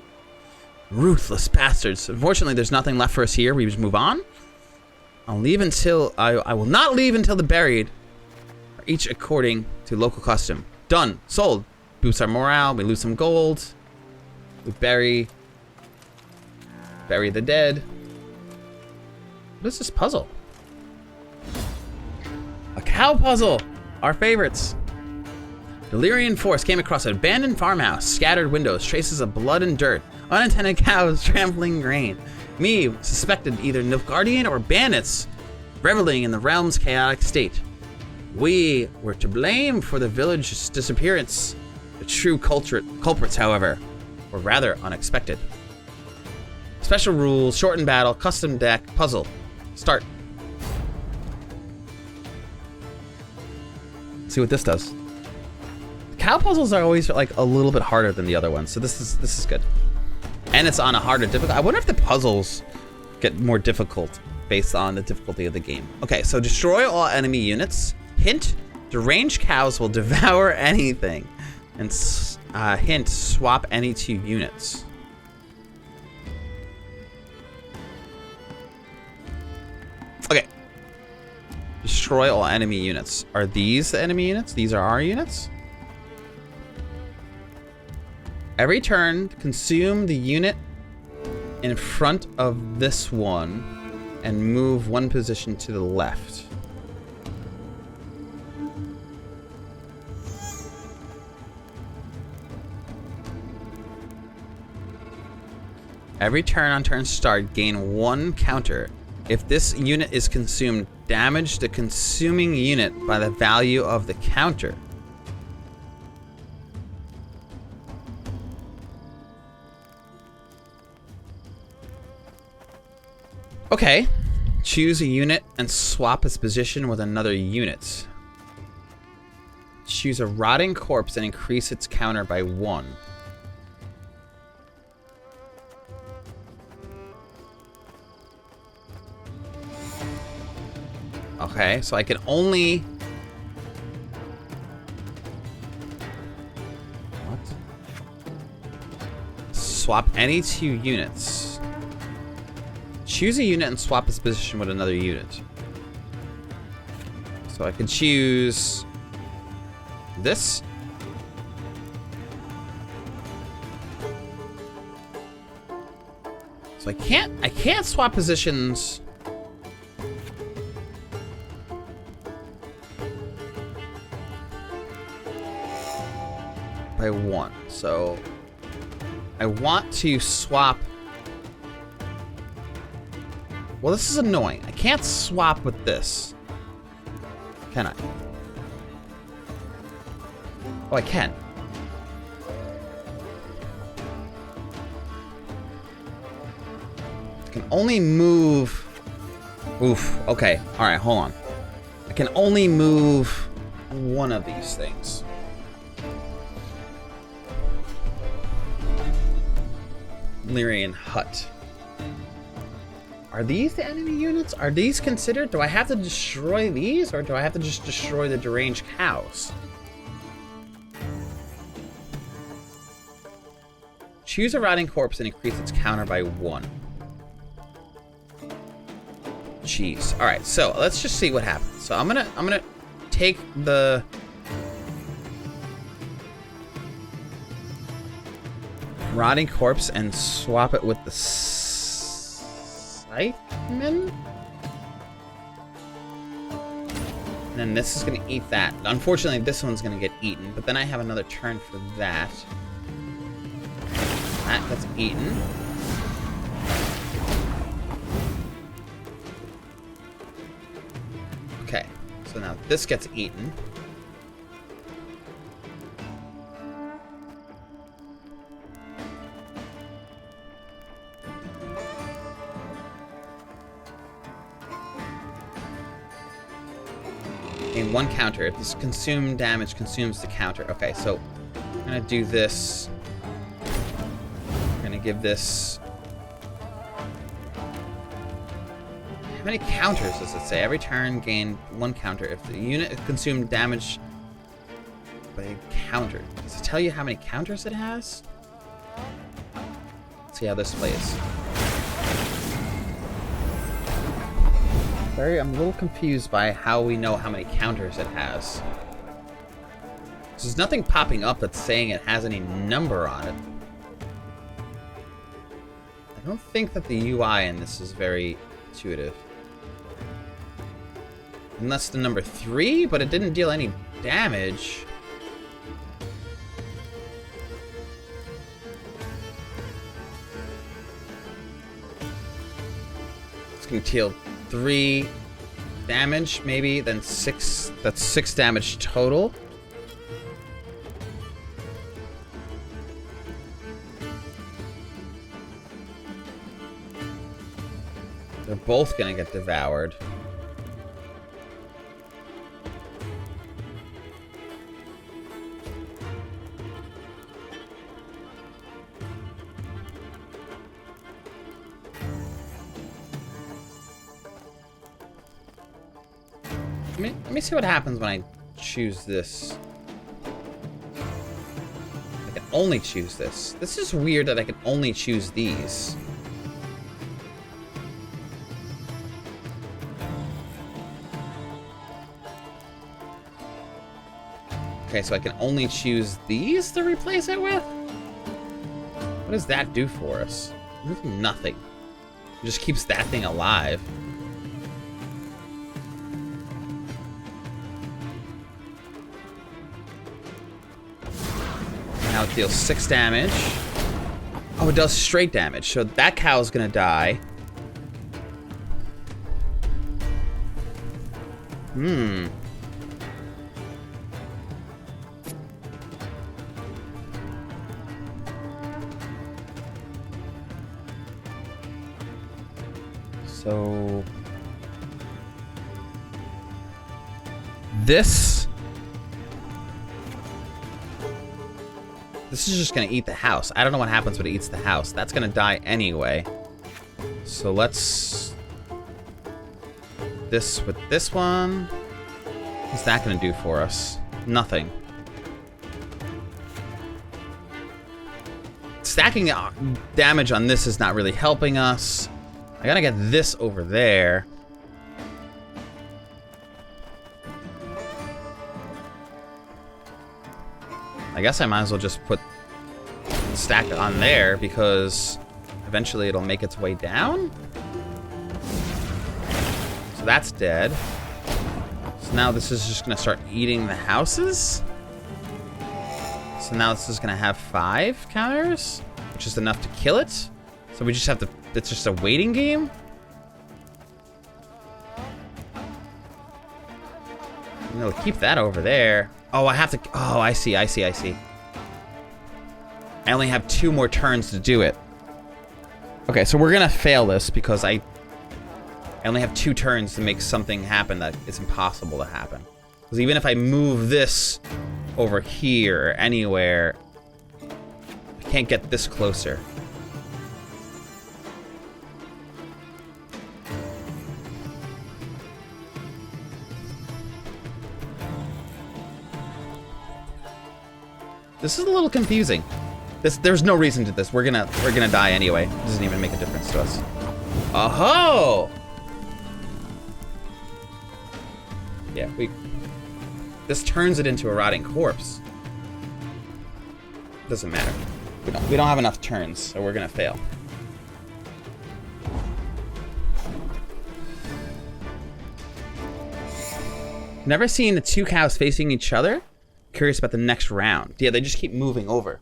Speaker 2: Ruthless bastards. Unfortunately, there's nothing left for us here. We just move on. I will not leave until the buried are each according to local custom. Done. Sold. Boosts our morale. We lose some gold. We bury the dead. What is this puzzle? A cow puzzle! Our favorites. Delirian force came across an abandoned farmhouse. Scattered windows, traces of blood and dirt. Unattended cows trampling grain. Meve suspected either Nilfgaardian or bandits reveling in the realm's chaotic state. We were to blame for the village's disappearance. The true culprits, however, were rather unexpected. Special rules, shortened battle, custom deck, puzzle. Start. See what this does. Cow puzzles are always like a little bit harder than the other ones, so this is good. And it's on a harder difficulty. I wonder if the puzzles get more difficult based on the difficulty of the game. Okay, so destroy all enemy units. Hint: deranged cows will devour anything. And hint: swap any 2 units. Okay. Destroy all enemy units. Are these the enemy units? These are our units? Every turn, consume the unit in front of this one and move 1 position to the left. Every turn on turn start, gain 1 counter. If this unit is consumed, damage the consuming unit by the value of the counter. Okay. Choose a unit and swap its position with another unit. Choose a rotting corpse and increase its counter by 1. Okay, so I can only... What? Swap any 2 units. Choose a unit and swap its position with another unit. So I can choose... this. So I can't swap positions... by 1. So I want to swap. Well, this is annoying. I can't swap with this. Can I? Oh, I can. I can only move. Oof. Okay. All right. Hold on. I can only move 1 of these things. Lyrian hut. Are these the enemy units? Are these considered? Do I have to destroy these, or do I have to just destroy the deranged cows? Choose a rotting corpse and increase its counter by 1. Jeez. All right, so let's just see what happens. So I'm gonna take the rotting corpse and swap it with the scytheman. And then this is gonna eat that. Unfortunately, this one's gonna get eaten, but then I have another turn for that. That gets eaten. Okay, so now this gets eaten. In one counter, if this consumed damage consumes the counter. Okay, so I'm gonna do this. I'm gonna give this. How many counters does it say? Every turn gain one counter. If the unit consumed damage by a counter. Does it tell you how many counters it has? Let's see how this plays. I'm a little confused by how we know how many counters it has. There's nothing popping up that's saying it has any number on it. I don't think that the UI in this is very intuitive. Unless the number 3, but it didn't deal any damage. It's gonna deal 3 damage, maybe, then 6. That's 6 damage total. They're both gonna get devoured. Let me see what happens when I choose this. I can only choose this. This is weird that I can only choose these. Okay, so I can only choose these to replace it with? What does that do for us? Nothing. It just keeps that thing alive. Now it deals 6 damage. Oh, it does straight damage. So that cow's gonna die. So this is just gonna eat the house. I don't know what happens when it eats the house. That's gonna die anyway. So let's this with this one. What's that gonna do for us? Nothing. Stacking damage on this is not really helping us. I gotta get this over there. I guess I might as well just put stack it on there because eventually it'll make its way down. So that's dead. So now this is just gonna start eating the houses. So now this is gonna have 5 counters, which is enough to kill it. So we just have to, it's just a waiting game. No, keep that over there. Oh, I have to, oh, I see. I only have 2 more turns to do it. Okay, so we're gonna fail this because I only have 2 turns to make something happen that is impossible to happen. Because even if I move this over here, anywhere, I can't get this closer. This is a little confusing. There's no reason to this. We're gonna die anyway. It doesn't even make a difference to us. Oh-ho! Yeah, this turns it into a rotting corpse. Doesn't matter. We don't have enough turns, so we're gonna fail. Never seen the two cows facing each other. Curious about the next round. Yeah, they just keep moving over.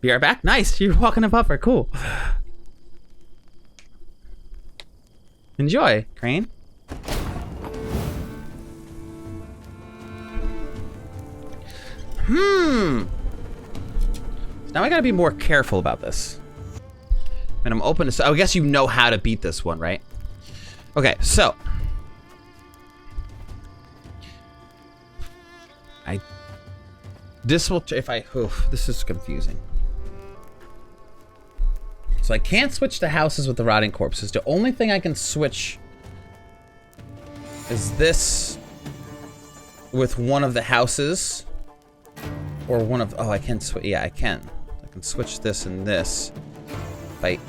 Speaker 2: We are back. Nice. You're walking a buffer. Cool. Enjoy, Crane. Now I gotta be more careful about this. And I'm open to... So I guess you know how to beat this one, right? Okay, so... This will... If I... Oof, this is confusing. So I can't switch to houses with the rotting corpses. The only thing I can switch is this with one of the houses. Or one of... Oh, I can switch... Yeah, I can. I can switch this and this. If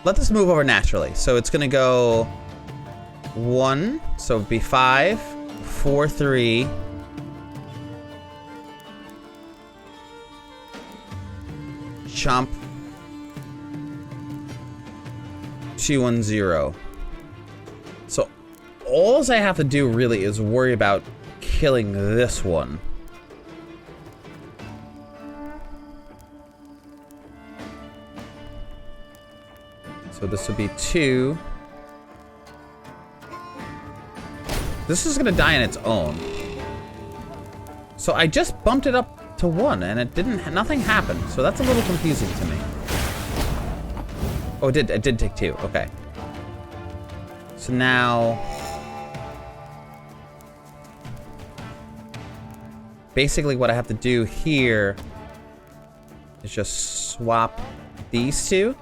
Speaker 2: let this move over naturally. So it's gonna go 1, so it'd be 5, 4, 3. Chomp. 2, 1, 0. So all I have to do really is worry about killing this one. So this would be 2. This is gonna die on its own. So I just bumped it up to 1 and it didn't, nothing happened. So that's a little confusing to me. Oh, it did take 2, okay. So now... Basically what I have to do here is just swap these two.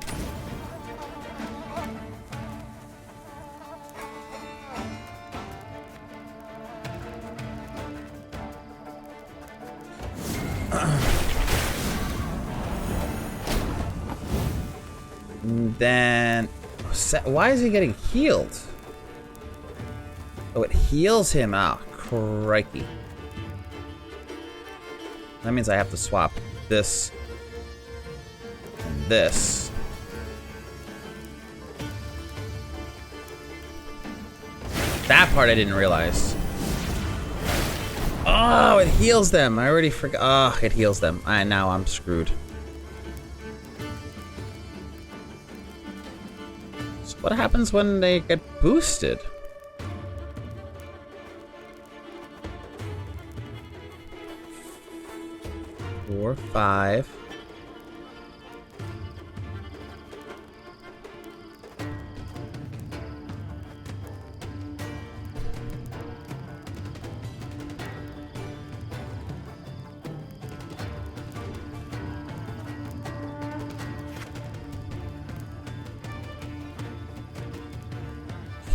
Speaker 2: Then, why is he getting healed? Oh, it heals him. Ah, crikey. That means I have to swap this and this. That part I didn't realize. Oh, it heals them. I already forgot. Oh, it heals them. Now I'm screwed. What happens when they get boosted? Four, 5.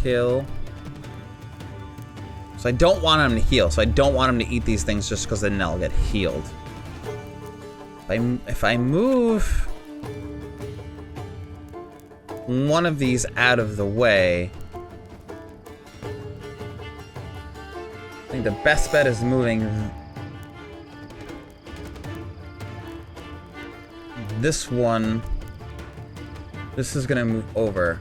Speaker 2: Kill. So I don't want him to heal. So I don't want him to eat these things just because then they'll get healed. If I move one of these out of the way, I think the best bet is moving this one. This is gonna move over.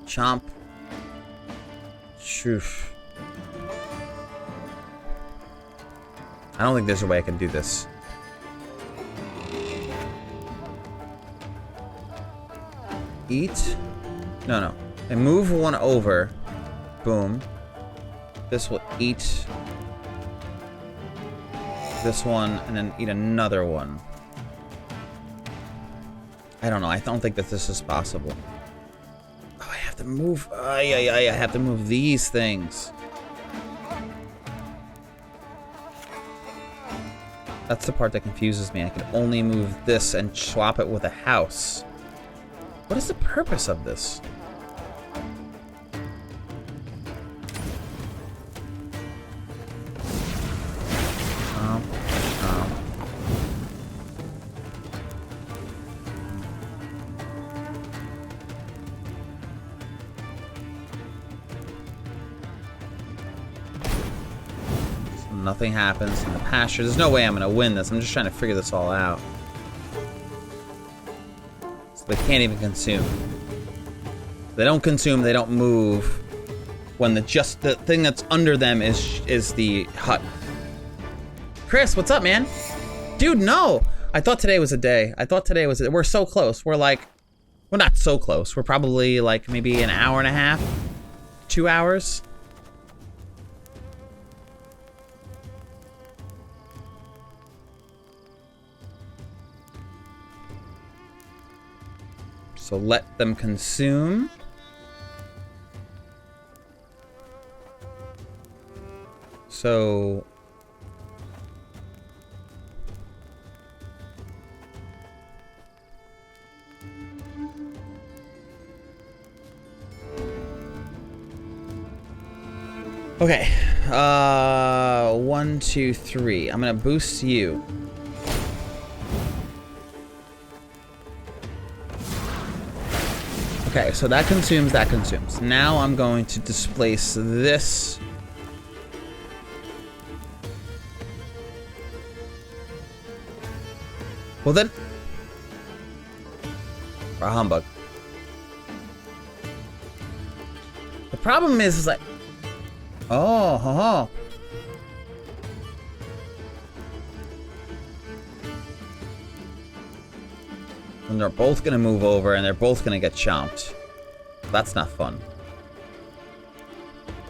Speaker 2: Chomp. Shoof. I don't think there's a way I can do this. Eat? No. I move one over. Boom. This will eat this one and then eat another one. I don't know. I don't think that this is possible. Oh, I have to move. I have to move these things. That's the part that confuses me. I can only move this and swap it with a house. What is the purpose of this? nothing happens in the pasture. There's no way I'm gonna win this. I'm just trying to figure this all out. So they can't even consume. They don't consume, they don't move. When the thing that's under them is the hut. Chris, what's up, man? Dude, no! I thought today was a day. I thought today was we're so close. We're like, we're not so close. We're probably like maybe an hour and a half, 2 hours. So let them consume. So okay, 1, 2, 3. I'm gonna boost you. Okay, so that consumes, that consumes. Now I'm going to displace this. Well then, a humbug. The problem is like, oh, ho, ho. And they're both gonna move over and they're both gonna get chomped. That's not fun.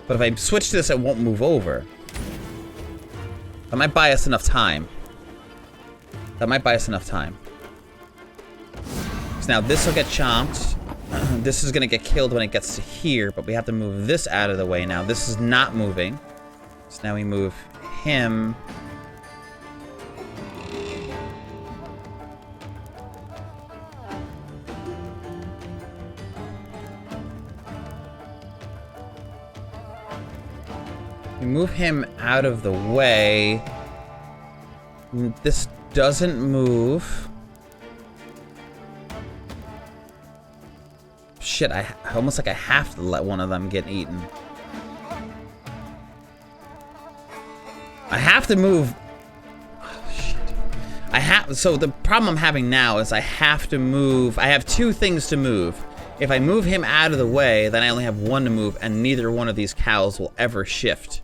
Speaker 2: But if I switch to this, it won't move over. That might buy us enough time. That might buy us enough time. So now this will get chomped. This is gonna get killed when it gets to here, but we have to move this out of the way now. This is not moving. So now we move him. We move him out of the way. This doesn't move. Shit, I almost like I have to let one of them get eaten. I have to move. Oh, shit. So the problem I'm having now is I have to move. I have 2 things to move. If I move him out of the way, then I only have 1 to move, and neither one of these cows will ever shift.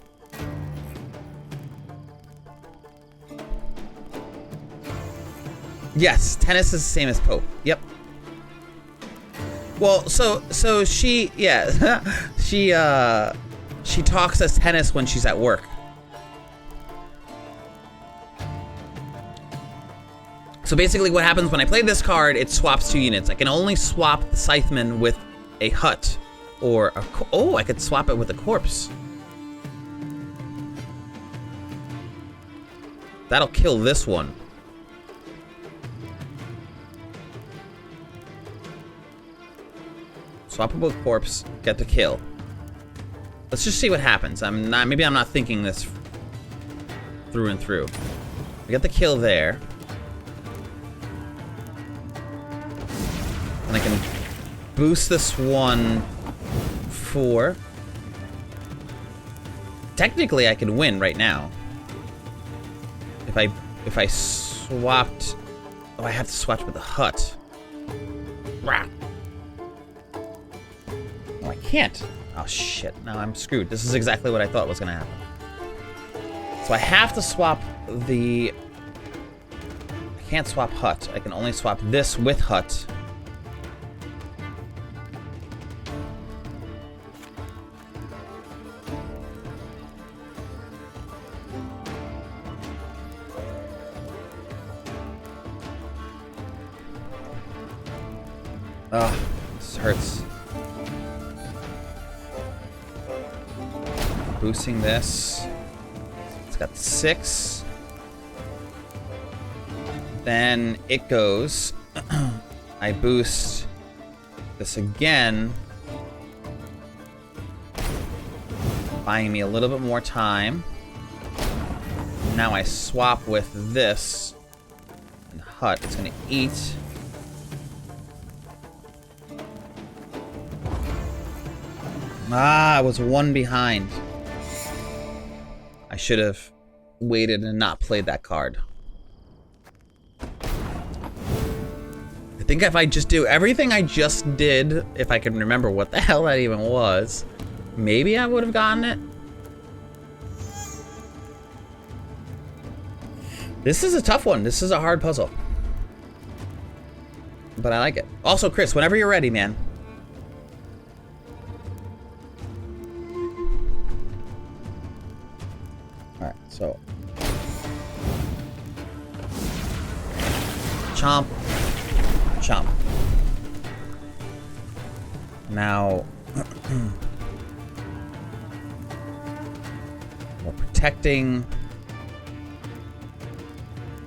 Speaker 2: Yes, tennis is the same as Pope. Yep. Well, so she, yeah, she talks as tennis when she's at work. So basically what happens when I play this card, it swaps 2 units. I can only swap the Scytheman with a hut or a, oh, I could swap it with a corpse. That'll kill this one. Swap it with corpse, get the kill. Let's just see what happens. Maybe I'm not thinking this through and through. We get the kill there. And I can boost this one 4. Technically, I can win right now. If I swapped, oh, I have to swap with the hut. Rah. Oh, I can't. Oh shit! Now I'm screwed. This is exactly what I thought was gonna happen. So I have to swap the. I can't swap hut. I can only swap this with hut. Oh, this hurts. Boosting this. It's got 6. Then it goes. I boost this again. Buying me a little bit more time. Now I swap with this. And hut. It's gonna eat. Ah, I was 1 behind. I should have waited and not played that card. I think if I just do everything I just did, if I can remember what the hell that even was, maybe I would have gotten it. This is a tough one. This is a hard puzzle. But I like it. Also, Chris, whenever you're ready, man. Alright, so. Chomp. Chomp. Now. We're protecting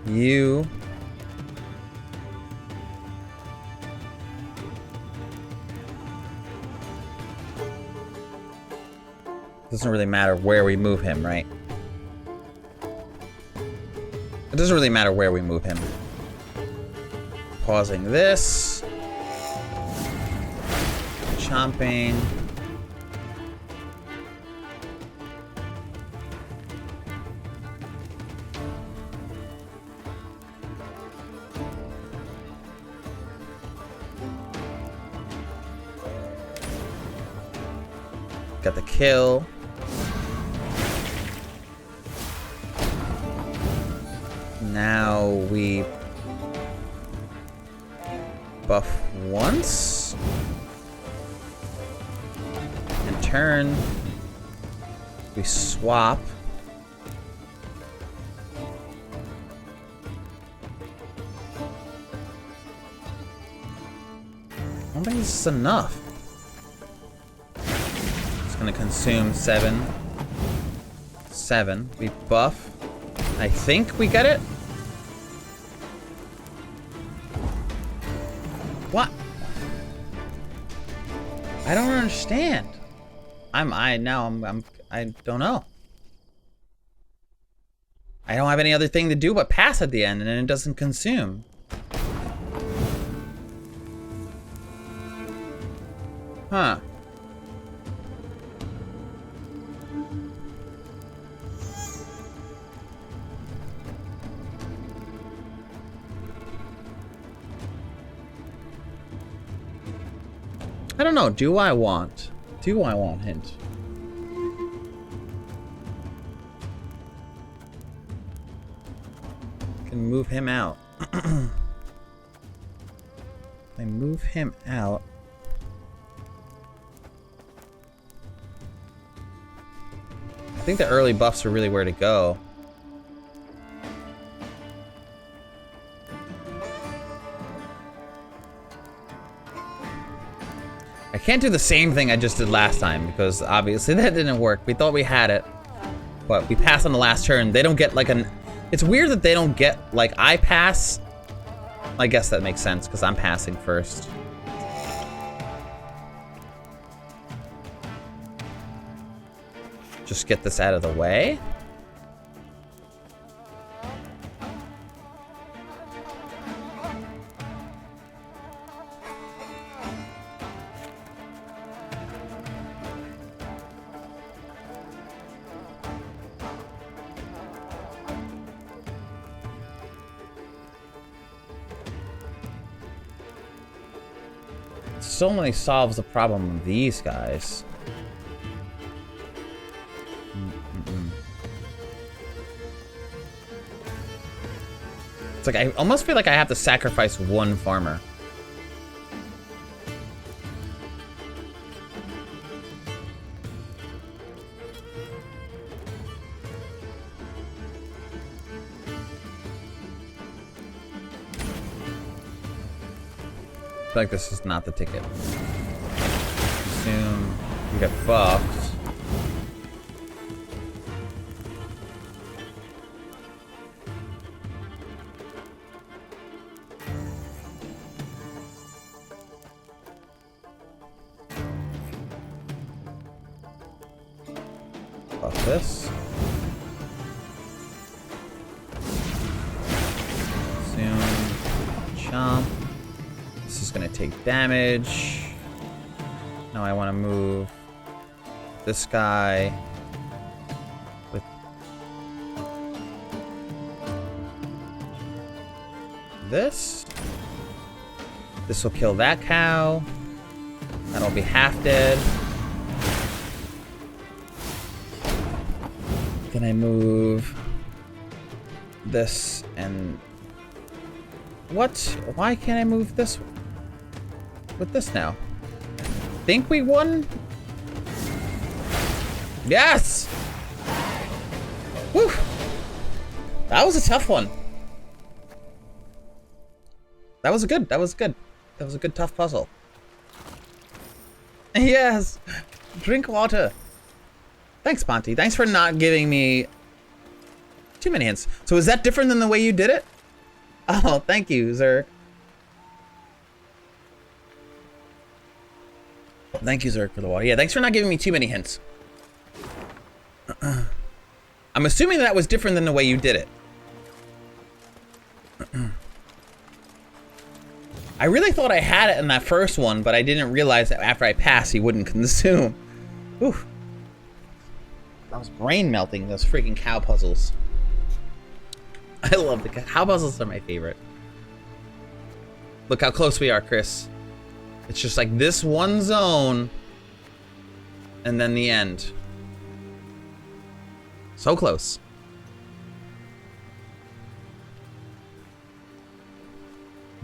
Speaker 2: you. Doesn't really matter where we move him, right? It doesn't really matter where we move him. Pausing this. Chomping. Got the kill. Now we buff once and turn. We swap. I don't think this is enough. It's gonna consume 7. We buff. I think we get it. What? I don't understand. I don't know. I don't have any other thing to do but pass at the end, and then it doesn't consume. Huh. I don't know. Do I want hint? Can move him out. I move him out. I think the early buffs are really where to go. I can't do the same thing I just did last time because obviously that didn't work. We thought we had it, but we passed on the last turn. They don't get like an... It's weird that they don't get like I pass. I guess that makes sense because I'm passing first. Just get this out of the way. Still only solves the problem of these guys. It's like I almost feel like I have to sacrifice one farmer. I feel like this is not the ticket. Assume you get buffed. Buff this. Assume chomp. This is gonna take damage. Now I want to move this guy with this. This will kill that cow. That'll be half dead. Can I move this and... What? Why can't I move this with this now? Think we won? Yes! Whew! That was a tough one. That was good. That was good. That was a good tough puzzle. Yes! Drink water. Thanks, Ponty. Thanks for not giving me too many hints. So is that different than the way you did it? Oh, thank you, Zerk. Thank you, Zerk, for the water. Yeah, thanks for not giving me too many hints. I'm assuming that was different than the way you did it. I really thought I had it in that first one, but I didn't realize that after I passed, he wouldn't consume. Whew. That was brain melting, those freaking cow puzzles. I love the cow puzzles, are my favorite. Look how close we are, Chris. It's just like this one zone, and then the end. So close.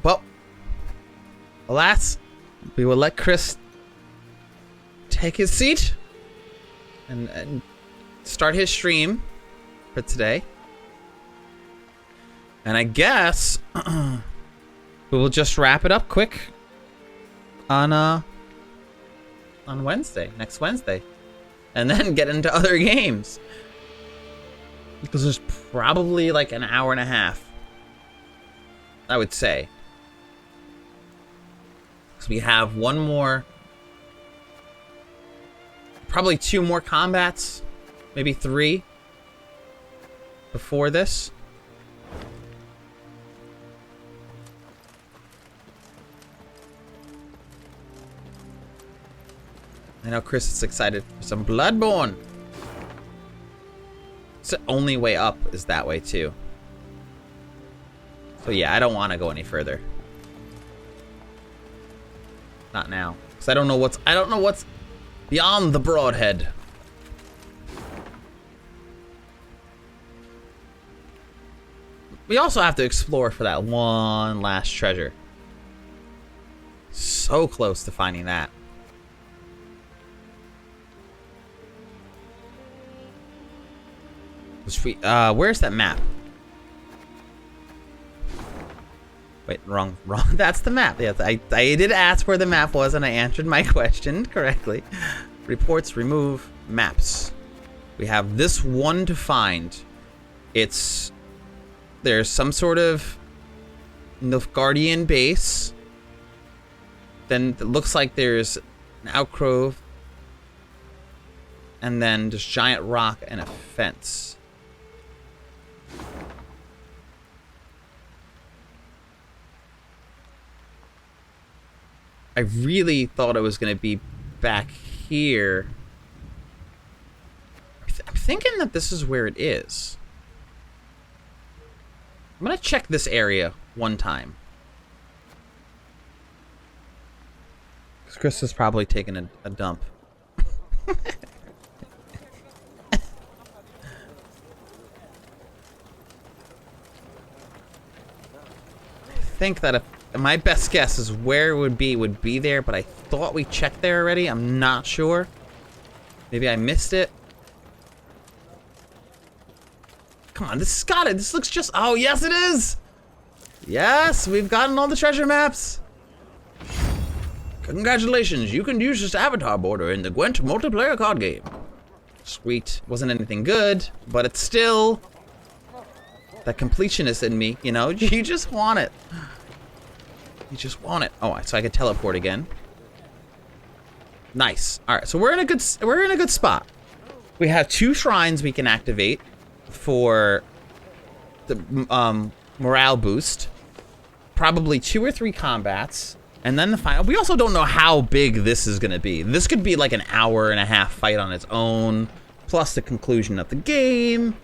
Speaker 2: Well, alas, we will let Chris take his seat and start his stream for today. And I guess we will just wrap it up quick on Wednesday, next Wednesday, and then get into other games. Because there's probably like an hour and a half, I would say. Because we have one more, probably 2 more combats, maybe 3 before this. I know Chris is excited for some Bloodborne. It's the only way up is that way too. So yeah, I don't want to go any further. Not now, because I don't know what's beyond the Broadhead. We also have to explore for that one last treasure. So close to finding that. Where's that map? Wait, wrong. That's the map. Yes, I did ask where the map was, and I answered my question correctly. Reports, remove, maps. We have this one to find. There's some sort of Nilfgaardian base. Then it looks like there's an alcove. And then just giant rock and a fence. I really thought it was going to be back here. I'm thinking that this is where it is. I'm going to check this area one time. Because Chris is probably taking a dump. I think that if my best guess is where it would be there, but I thought we checked there already. I'm not sure. Maybe I missed it. Come on, this has got it. This looks just... Oh, yes, it is! Yes, we've gotten all the treasure maps. Congratulations, you can use this avatar border in the Gwent multiplayer card game. Sweet. Wasn't anything good, but it's still... That completionist in me, you know? You just want it. You just want it. Oh, so I could teleport again. Nice. All right, so we're in a good spot. We have 2 shrines we can activate for the morale boost. Probably 2 or 3 combats, and then the final. We also don't know how big this is gonna be. This could be like an hour and a half fight on its own, plus the conclusion of the game.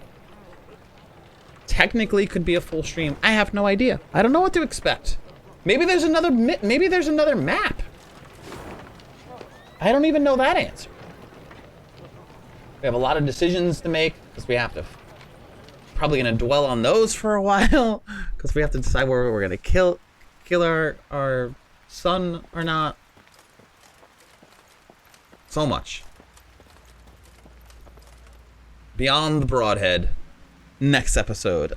Speaker 2: technically could be a full stream. I have no idea. I don't know what to expect. Maybe there's another map. I don't even know that answer. We have a lot of decisions to make because we have to. Probably gonna dwell on those for a while because we have to decide whether we're gonna kill our son or not. So much. Beyond the Broadhead. Next episode.